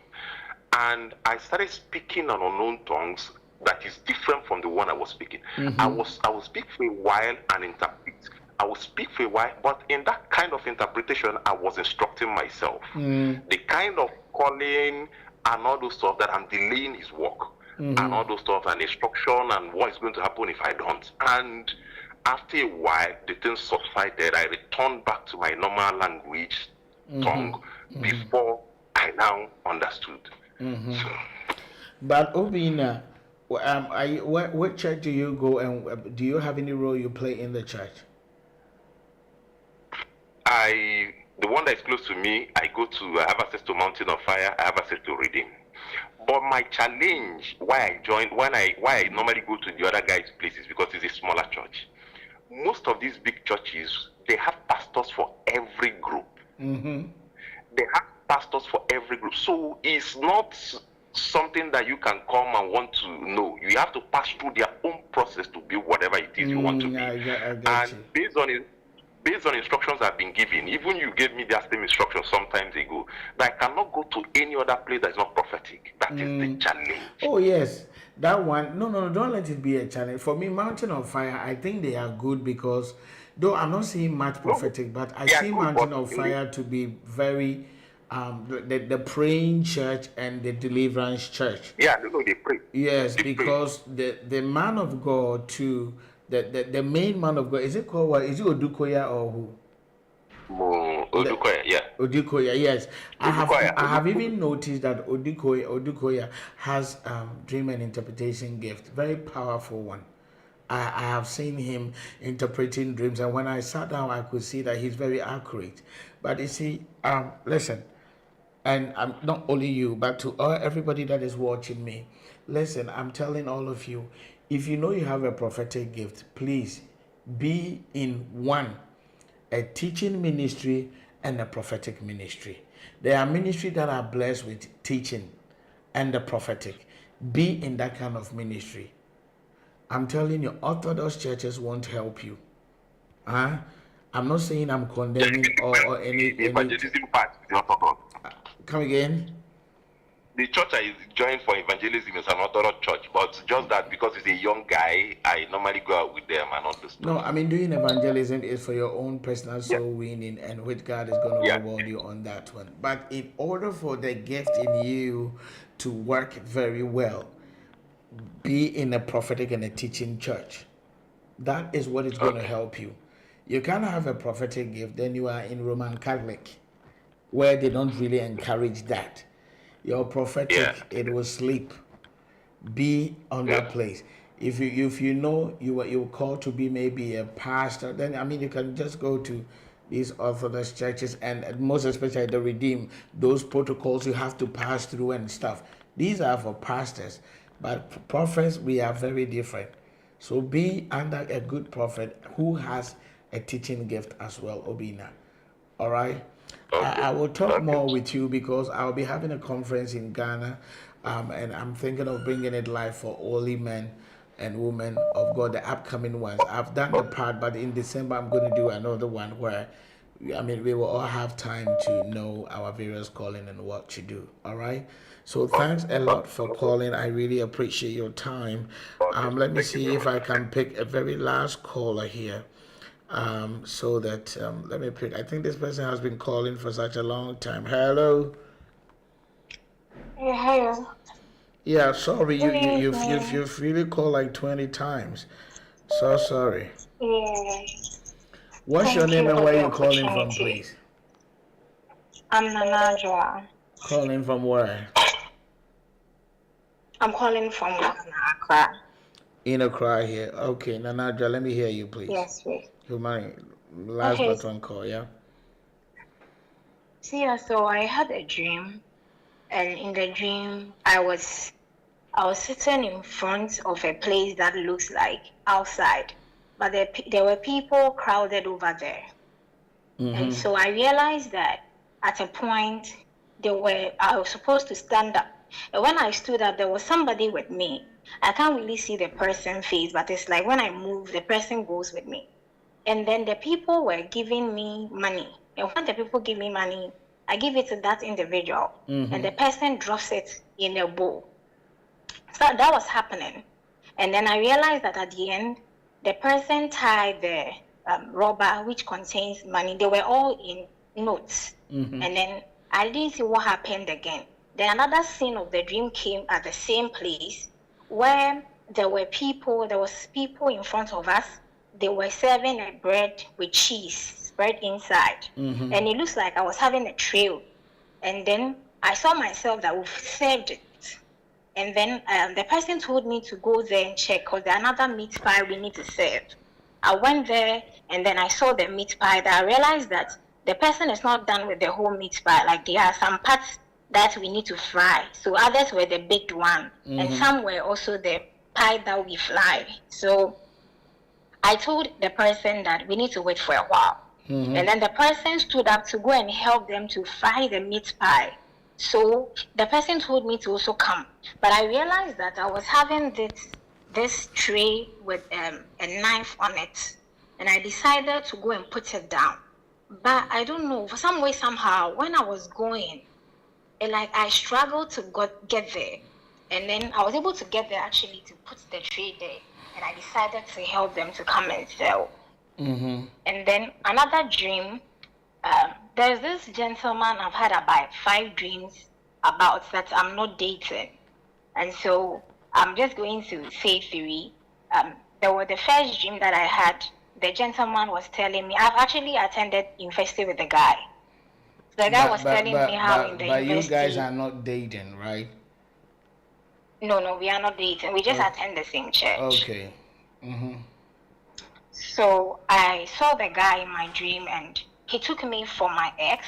And I started speaking in unknown tongues that is different from the one I was speaking. I will speak for a while and interpret. I will speak for a while, but in that kind of interpretation, I was instructing myself. The kind of calling and all those stuff that I'm delaying His work, and all those stuff, and instruction, and what is going to happen if I don't. And after a while, the thing subsided. I returned back to my normal language, tongue, before I now understood. So, but Obinna, what church do you go, and do you have any role you play in the church? The one that is close to me, I have access to Mountain of Fire, I have access to Redeem. But my challenge, why I normally go to the other guys' places, because it's a smaller church. Most of these big churches, they have pastors for every group. They have pastors for every group. So it's not something that you can come and want to know. You have to pass through their own process to be whatever it is you want to be. I and based on instructions I've been given, even you gave me that same instruction sometimes ago, that I cannot go to any other place that is not prophetic. That is the challenge. Oh, yes. That one, no, don't let it be a challenge. For me, Mountain of Fire, I think they are good because, though I'm not seeing much prophetic, but I see Mountain of Fire to be very, the praying church and the deliverance church. Yeah, they pray. Yes, because the man of God too, the main man of God, is it called what? Is it Odukoya or who? Odukoya, yeah. Odukoya, yes. I have even noticed that Odukoya has dream and interpretation gift. Very powerful one. I have seen him interpreting dreams, and when I sat down, I could see that he's very accurate. But you see, listen, and I'm not only you, but to everybody that is watching me, listen, I'm telling all of you, if you know you have a prophetic gift, please be in a teaching ministry and a prophetic ministry. There are ministries that are blessed with teaching and the prophetic. Be in that kind of ministry. I'm telling you, Orthodox churches won't help you. I'm not saying I'm condemning or any. Evangelism part, Come again? the church I joined for evangelism is an Orthodox church, but just that because it's a young guy, I normally go out with them and all this stuff. No, I mean, doing evangelism is for your own personal soul winning, and which God is going to reward you on that one. But in order for the gift in you to work very well, be in a prophetic and a teaching church. That is what is going to help you. You can't have a prophetic gift, then you are in Roman Catholic, where they don't really encourage that. Your prophetic, it will sleep. Be on that place. If you know you're called to be maybe a pastor, then I mean you can just go to these Orthodox churches, and most especially the Redeemed, those protocols you have to pass through and stuff. These are for pastors, but prophets, we are very different. So be under a good prophet who has a teaching gift as well, Obina. All right. I will talk more with you because I'll be having a conference in Ghana, and I'm thinking of bringing it live for only men and women of God, the upcoming ones. I've done the part, but in December I'm going to do another one where, I mean, we will all have time to know our various calling and what to do. All right. So thanks a lot for calling. I really appreciate your time. Let me see if I can pick a very last caller here. So that let me pick. I think this person has been calling for such a long time. Hello. Yeah, hello. Yeah, sorry, you've really called like 20 times. So sorry. Yeah. What's your name and where are you calling from, please? I'm Nanajwa. Calling from where? I'm calling from Accra. In Accra here. Okay, Nanajwa, let me hear you, please. Yes, please. You mind? Last button call, yeah? See, so I had a dream, and in the dream, I was sitting in front of a place that looks like outside, but there were people crowded over there. And so I realized that at a point, I was supposed to stand up. And when I stood up, there was somebody with me. I can't really see the person's face, but it's like when I move, the person goes with me. And then the people were giving me money. And when the people give me money, I give it to that individual. And the person drops it in a bowl. So that was happening. And then I realized that at the end, the person tied the rubber which contains money. They were all in notes. And then I didn't see what happened again. Then another scene of the dream came at the same place where there was people in front of us. They were serving a bread with cheese spread inside. And it looks like I was having a trail. And then I saw myself that we've served it. And then the person told me to go there and check because there's another meat pie we need to serve. I went there and then I saw the meat pie. That I realized that the person is not done with the whole meat pie. Like there are some parts that we need to fry. So others were the baked one. And some were also the pie that we fry. So I told the person that we need to wait for a while. And then the person stood up to go and help them to fry the meat pie. So the person told me to also come. But I realized that I was having this tray with a knife on it. And I decided to go and put it down. But I don't know, for some way, somehow, when I was going, I struggled to get there. And then I was able to get there actually to put the tray there. And I decided to help them to come and sell. And then another dream, there's this gentleman I've had about 5 dreams about that I'm not dating. And so I'm just going to say 3. There was the first dream that I had. The gentleman was telling me, I've actually attended university with the guy. The guy was telling me how in the university... But you guys are not dating, right? No, we are not dating. We just attend the same church. Okay. So I saw the guy in my dream and he took me for my ex.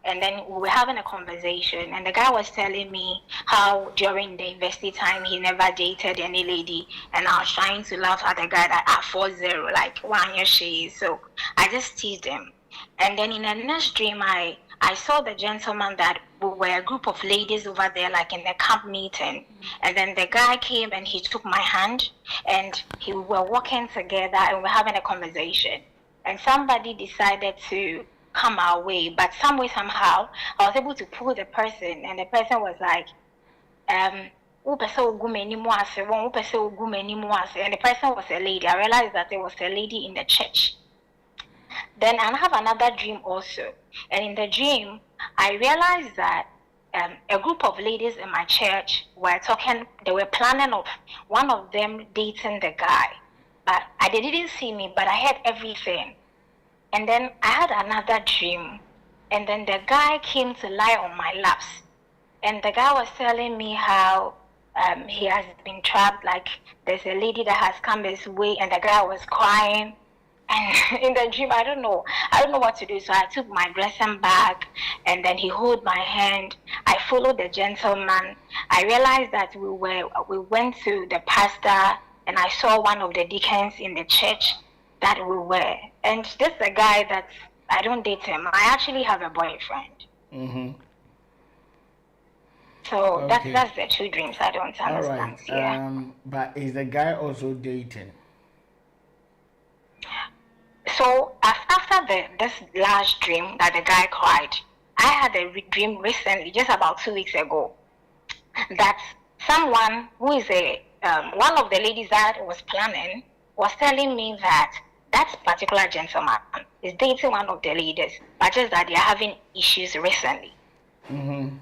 And then we were having a conversation and the guy was telling me how during the university time he never dated any lady, and I was trying to laugh at the guy that at 40, like 1 year she is. So I just teased him. And then in the next dream I saw the gentleman that we were a group of ladies over there like in the camp meeting. And then the guy came and he took my hand and we were walking together and we were having a conversation. And somebody decided to come our way, but some way, somehow, I was able to pull the person, and the person was like, and the person was a lady. I realized that there was a lady in the church. Then I have another dream also. And in the dream, I realized that a group of ladies in my church were talking, they were planning of one of them dating the guy. But they didn't see me, but I heard everything. And then I had another dream. And then the guy came to lie on my laps. And the guy was telling me how he has been trapped, like there's a lady that has come his way, and the guy was crying. And in the dream, I don't know what to do. So I took my dressing bag, and then he held my hand. I followed the gentleman. I realized that we went to the pastor, and I saw one of the deacons in the church that we were. And this is a guy that I don't date him. I actually have a boyfriend. Mm-hmm. So that's the two dreams I don't understand. All right. But is the guy also dating? So after this last dream that the guy cried, I had a dream recently, just about 2 weeks ago, that someone who is one of the ladies that was planning was telling me that particular gentleman is dating one of the ladies, but just that they are having issues recently. Mm-hmm.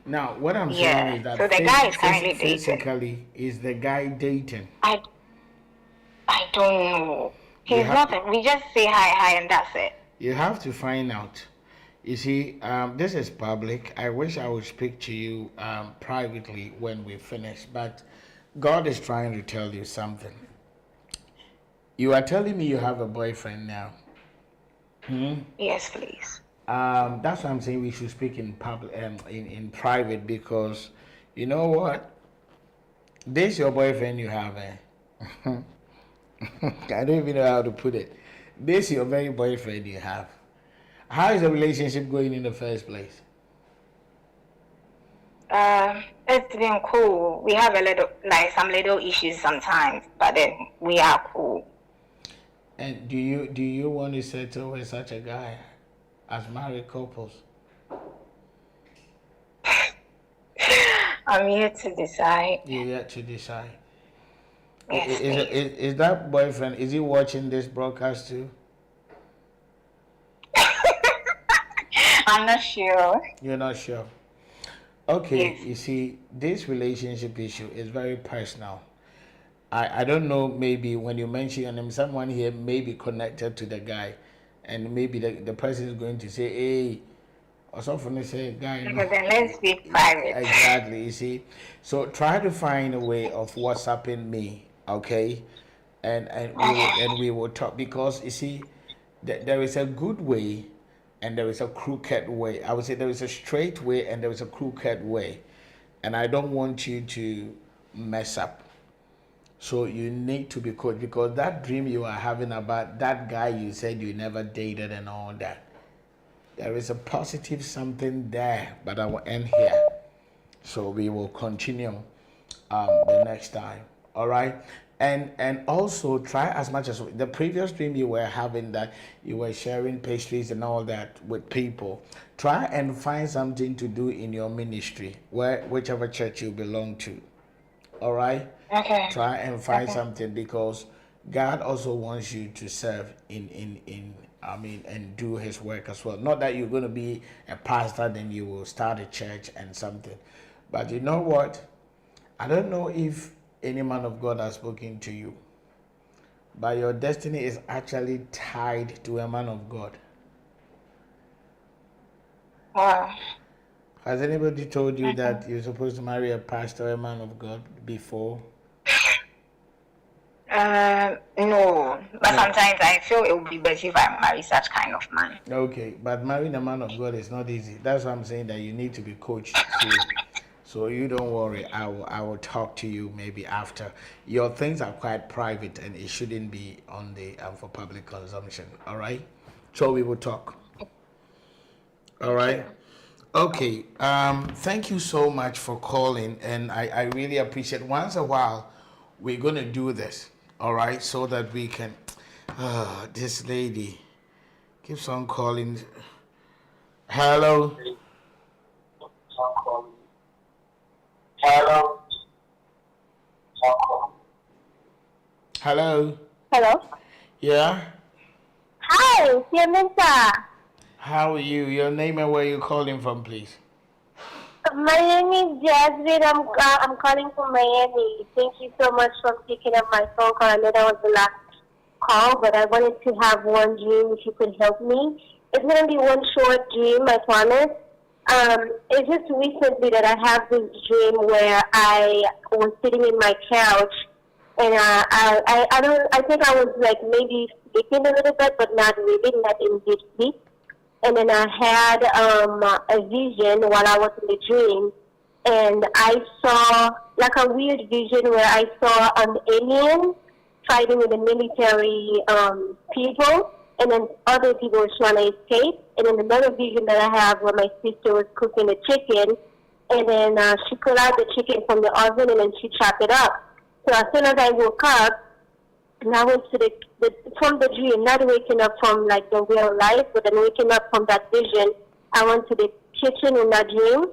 Now, what I'm saying is that so the guy is currently physically, is the guy dating? I don't know. He's not. We just say hi, and that's it. You have to find out. You see, this is public. I wish I would speak to you privately when we finish, but God is trying to tell you something. You are telling me you have a boyfriend now. Yes, please. That's why I'm saying we should speak in public, in private, because you know what? This your boyfriend you have, I don't even know how to put it. This your very boyfriend you have. How is the relationship going in the first place? It's been cool. We have some little issues sometimes, but then we are cool. And do you want to settle with such a guy as married couples? I'm yet to decide. You're yet to decide. Yes, is that boyfriend, is he watching this broadcast too? I'm not sure. You're not sure? Okay, yes. You see, this relationship issue is very personal. I don't know, maybe when you mention your name, someone here may be connected to the guy, and maybe the person is going to say, hey, or something, say, guy. Because then let's be private. Exactly, you see. So try to find a way of WhatsApping me, okay? And we will talk, because you see, there is a good way and there is a crooked way. I would say there is a straight way and there is a crooked way. And I don't want you to mess up. So you need to be coached, because that dream you are having about that guy you said you never dated and all that, there is a positive something there, but I will end here. So we will continue the next time. All right. And also try as much as the previous dream you were having, that you were sharing pastries and all that with people. Try and find something to do in your ministry, whichever church you belong to. All right. Okay. Try and find something, because God also wants you to serve and do His work as well. Not that you're going to be a pastor, then you will start a church and something. But you know what? I don't know if any man of God has spoken to you, but your destiny is actually tied to a man of God. Wow. Has anybody told you that you're supposed to marry a pastor or a man of God before? No, but sometimes I feel it would be better if I marry such kind of man. Okay, but marrying a man of God is not easy. That's why I'm saying that you need to be coached too. So you don't worry. I will talk to you maybe after. Your things are quite private and it shouldn't be on the for public consumption. All right. So we will talk. All right. Okay. Thank you so much for calling, and I really appreciate. Once a while, we're gonna do this. All right, so that we can. This lady keeps on calling. Hello. Hello. Yeah. Hi, Seer Mensah. How are you? Your name and where you calling from, please? My name is Jasmine. I'm calling from Miami. Thank you so much for picking up my phone call. I know that was the last call, but I wanted to have one dream if you could help me. It's going to be one short dream, I promise. It's just recently that I have this dream where I was sitting in my couch, and I think I was like maybe sleeping a little bit, but not really, not in deep sleep. And then I had a vision while I was in the dream, and I saw like a weird vision where I saw an alien fighting with the military people, and then other people were trying to escape. And then another vision that I have where my sister was cooking the chicken, and then she pulled out the chicken from the oven and then she chopped it up. So as soon as I woke up, and I went to from the dream, not waking up from like the real life, but then waking up from that vision, I went to the kitchen in that dream,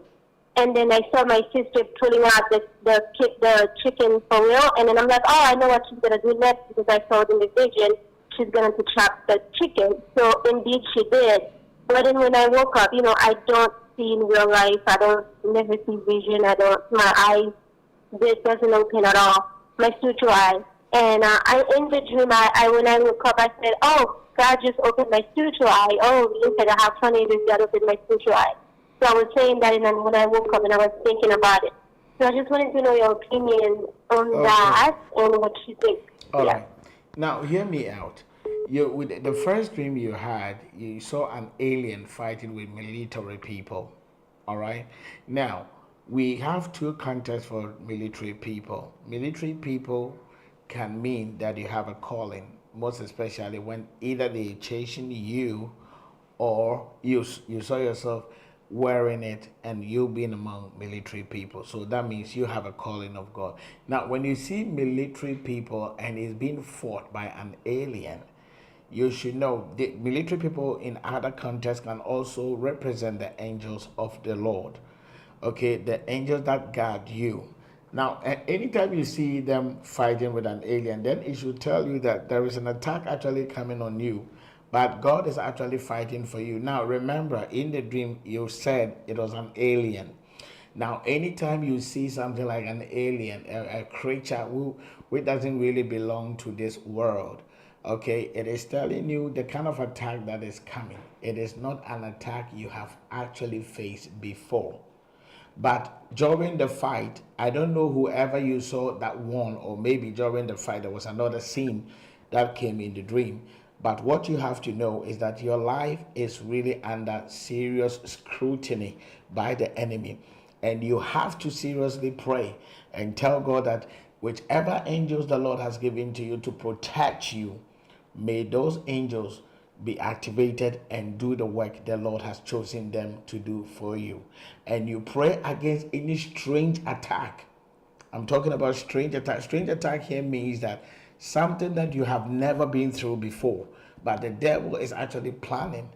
and then I saw my sister pulling out the chicken for real, and then I'm like, oh, I know what she's gonna do next because I saw it in the vision. She's going to chop the chicken. So indeed she did. But then when I woke up, I don't see in real life. I don't never see vision. My eyes, this doesn't open at all. My spiritual eye. And in the dream, when I woke up, I said, oh, God just opened my spiritual eye. Oh, look at how funny it is, God opened my spiritual eye. So I was saying that, and then when I woke up and I was thinking about it. So I just wanted to know your opinion on that and what you think. All right. Now, hear me out. With the first dream you had, you saw an alien fighting with military people. All right. Now, we have two contexts for military people. Military people can mean that you have a calling, most especially when either they chasing you or you saw yourself wearing it and you being among military people. So that means you have a calling of God. Now, when you see military people and it's being fought by an alien, you should know the military people in other contexts can also represent the angels of the Lord. Okay, the angels that guard you. Now, anytime you see them fighting with an alien, then it should tell you that there is an attack actually coming on you, but God is actually fighting for you. Now, remember, in the dream, you said it was an alien. Now, anytime you see something like an alien, a creature who doesn't really belong to this world, okay, it is telling you the kind of attack that is coming. It is not an attack you have actually faced before. But during the fight, I don't know whoever you saw that won, or maybe during the fight there was another scene that came in the dream. But what you have to know is that your life is really under serious scrutiny by the enemy. And you have to seriously pray and tell God that whichever angels the Lord has given to you to protect you, may those angels be activated and do the work the Lord has chosen them to do for you. And you pray against any strange attack. I'm talking about strange attack. Strange attack here means that something that you have never been through before, but the devil is actually planning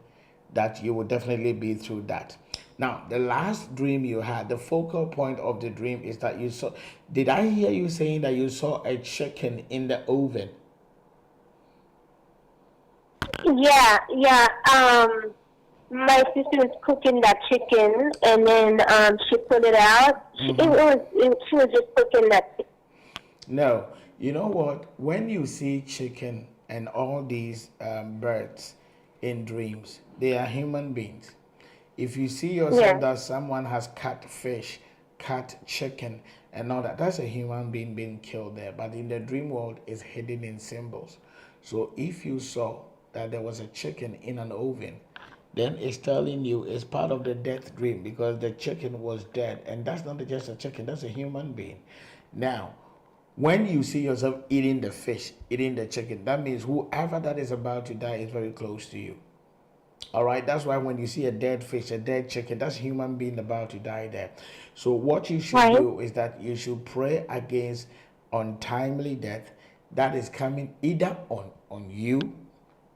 that you will definitely be through that. Now, the last dream you had, the focal point of the dream is that you saw, did I hear you saying that you saw a chicken in the oven? Yeah. My sister was cooking that chicken, and then she pulled it out. She was just cooking that chicken. No, you know what? When you see chicken and all these birds in dreams, they are human beings. If you see yourself that someone has cut fish, cut chicken, and all that, that's a human being being killed there. But in the dream world, it's hidden in symbols. So if you saw that there was a chicken in an oven, then it's telling you it's part of the death dream, because the chicken was dead. And that's not just a chicken, that's a human being. Now, when you see yourself eating the fish, eating the chicken, that means whoever that is about to die is very close to you. All right, that's why when you see a dead fish, a dead chicken, that's human being about to die there. So what you should do is that you should pray against untimely death that is coming either on you,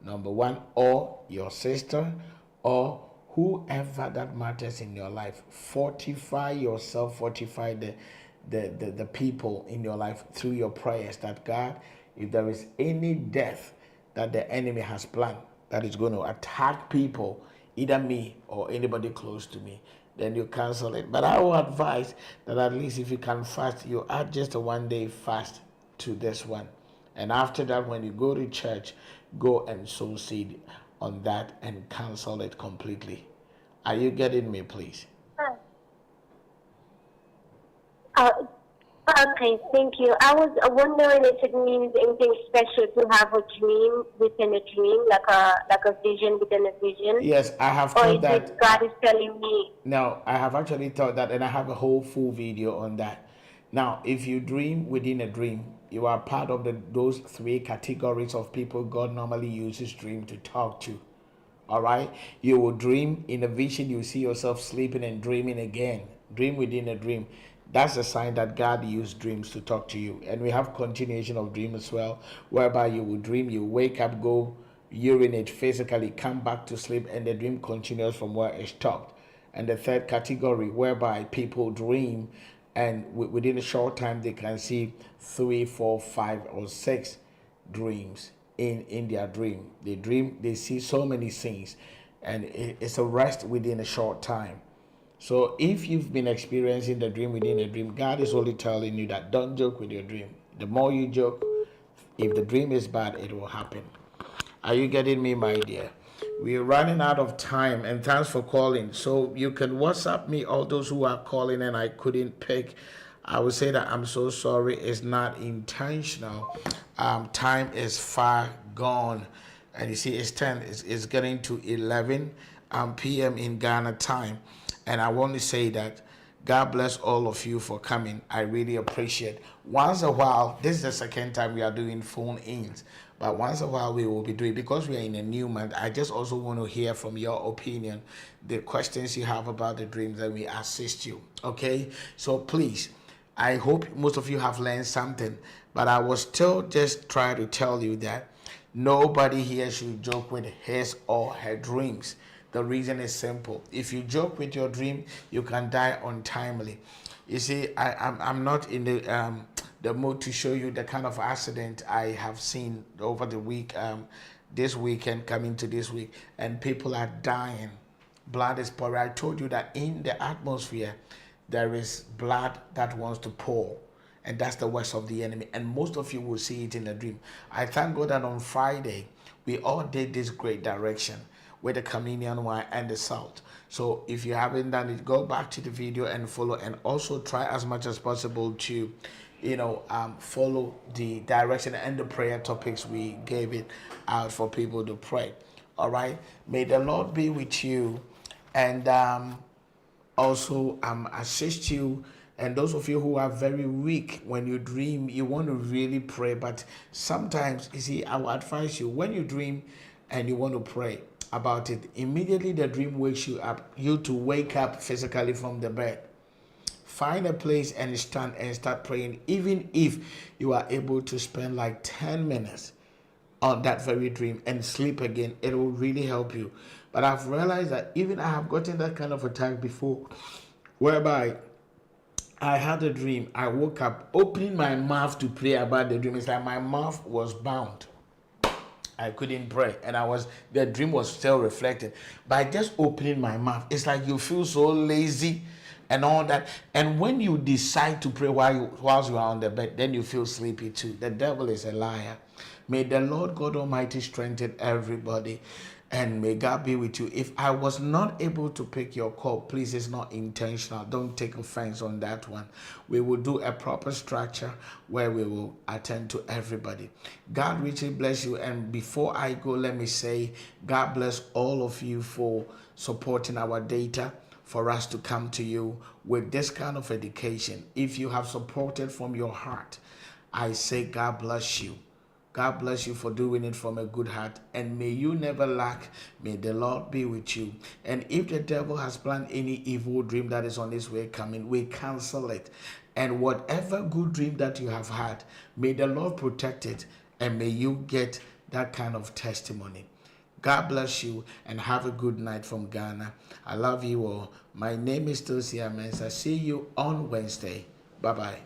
number one, or your sister, or whoever that matters in your life. Fortify yourself, fortify the people in your life through your prayers, that God if there is any death that the enemy has planned that is going to attack people, either me or anybody close to me, then you cancel it. But I will advise that at least if you can fast, you add just a 1 day fast to this one. And after that, when you go to church, go and sow seed on that and cancel it completely. Are you getting me, please? Okay, thank you. I was wondering if it means anything special to have a dream within a dream, like a vision within a vision. Yes, I have or thought that. Or God is telling me. No, I have actually thought that, and I have a whole full video on that. Now, if you dream within a dream, you are part of those 3 categories of people God normally uses dream to talk to. All right, you will dream in a vision. You see yourself sleeping and dreaming again. Dream within a dream. That's a sign that God used dreams to talk to you. And we have continuation of dream as well, whereby you will dream, you wake up, go urinate physically, come back to sleep, and the dream continues from where it stopped. And the third category, whereby people dream, and within a short time they can see 3, 4, 5, or 6 dreams in their dream. They dream, they see so many things, and it's a rest within a short time. So if you've been experiencing the dream within a dream, God is only telling you that don't joke with your dream. The more you joke, if the dream is bad, it will happen. Are you getting me, my dear? We're running out of time, and thanks for calling. So you can WhatsApp me, all those who are calling and I couldn't pick. I would say that I'm so sorry. It's not intentional. Time is far gone. And you see, it's 10. It's getting to 11 p.m. in Ghana time. And I want to say that God bless all of you for coming. I really appreciate it. Once a while, this is the second time we are doing phone-ins. But once a while we will be doing, because we are in a new month, I just also want to hear from your opinion, the questions you have about the dreams, and we assist you. Okay? So please, I hope most of you have learned something. But I will still just try to tell you that nobody here should joke with his or her dreams. The reason is simple. If you joke with your dream, you can die untimely. You see, I'm not in the mood to show you the kind of accident I have seen over the week, this weekend coming to this week, and people are dying. Blood is pouring. I told you that in the atmosphere, there is blood that wants to pour. And that's the works of the enemy. And most of you will see it in a dream. I thank God that on Friday, we all did this great direction with the communion wine and the salt. So if you haven't done it, go back to the video and follow, and also try as much as possible to follow the direction and the prayer topics we gave it out for people to pray. All right, may the Lord be with you, and also assist you. And those of you who are very weak, when you dream, you want to really pray, but sometimes, you see, I will advise you, when you dream and you want to pray about it, immediately the dream wakes you up, you to wake up physically from the bed. Find a place and stand and start praying. Even if you are able to spend like 10 minutes on that very dream and sleep again, it will really help you. But I've realized that even I have gotten that kind of attack before, whereby I had a dream, I woke up, opening my mouth to pray about the dream. It's like my mouth was bound. I couldn't pray, and the dream was still reflected. By just opening my mouth, it's like you feel so lazy and all that. And when you decide to pray whilst you are on the bed, then you feel sleepy too. The devil is a liar. May the Lord God Almighty strengthen everybody, and may God be with you. If I was not able to pick your call, please, it's not intentional. Don't take offense on that one. We will do a proper structure where we will attend to everybody. God richly bless you. And before I go, let me say, God bless all of you for supporting our data, for us to come to you with this kind of education. If you have supported from your heart, I say God bless you. God bless you for doing it from a good heart, and may you never lack. May the Lord be with you. And if the devil has planned any evil dream that is on his way coming, we cancel it. And whatever good dream that you have had, may the Lord protect it, and may you get that kind of testimony. God bless you, and have a good night from Ghana. I love you all. My name is still Seer Mensah. See you on Wednesday. Bye-bye.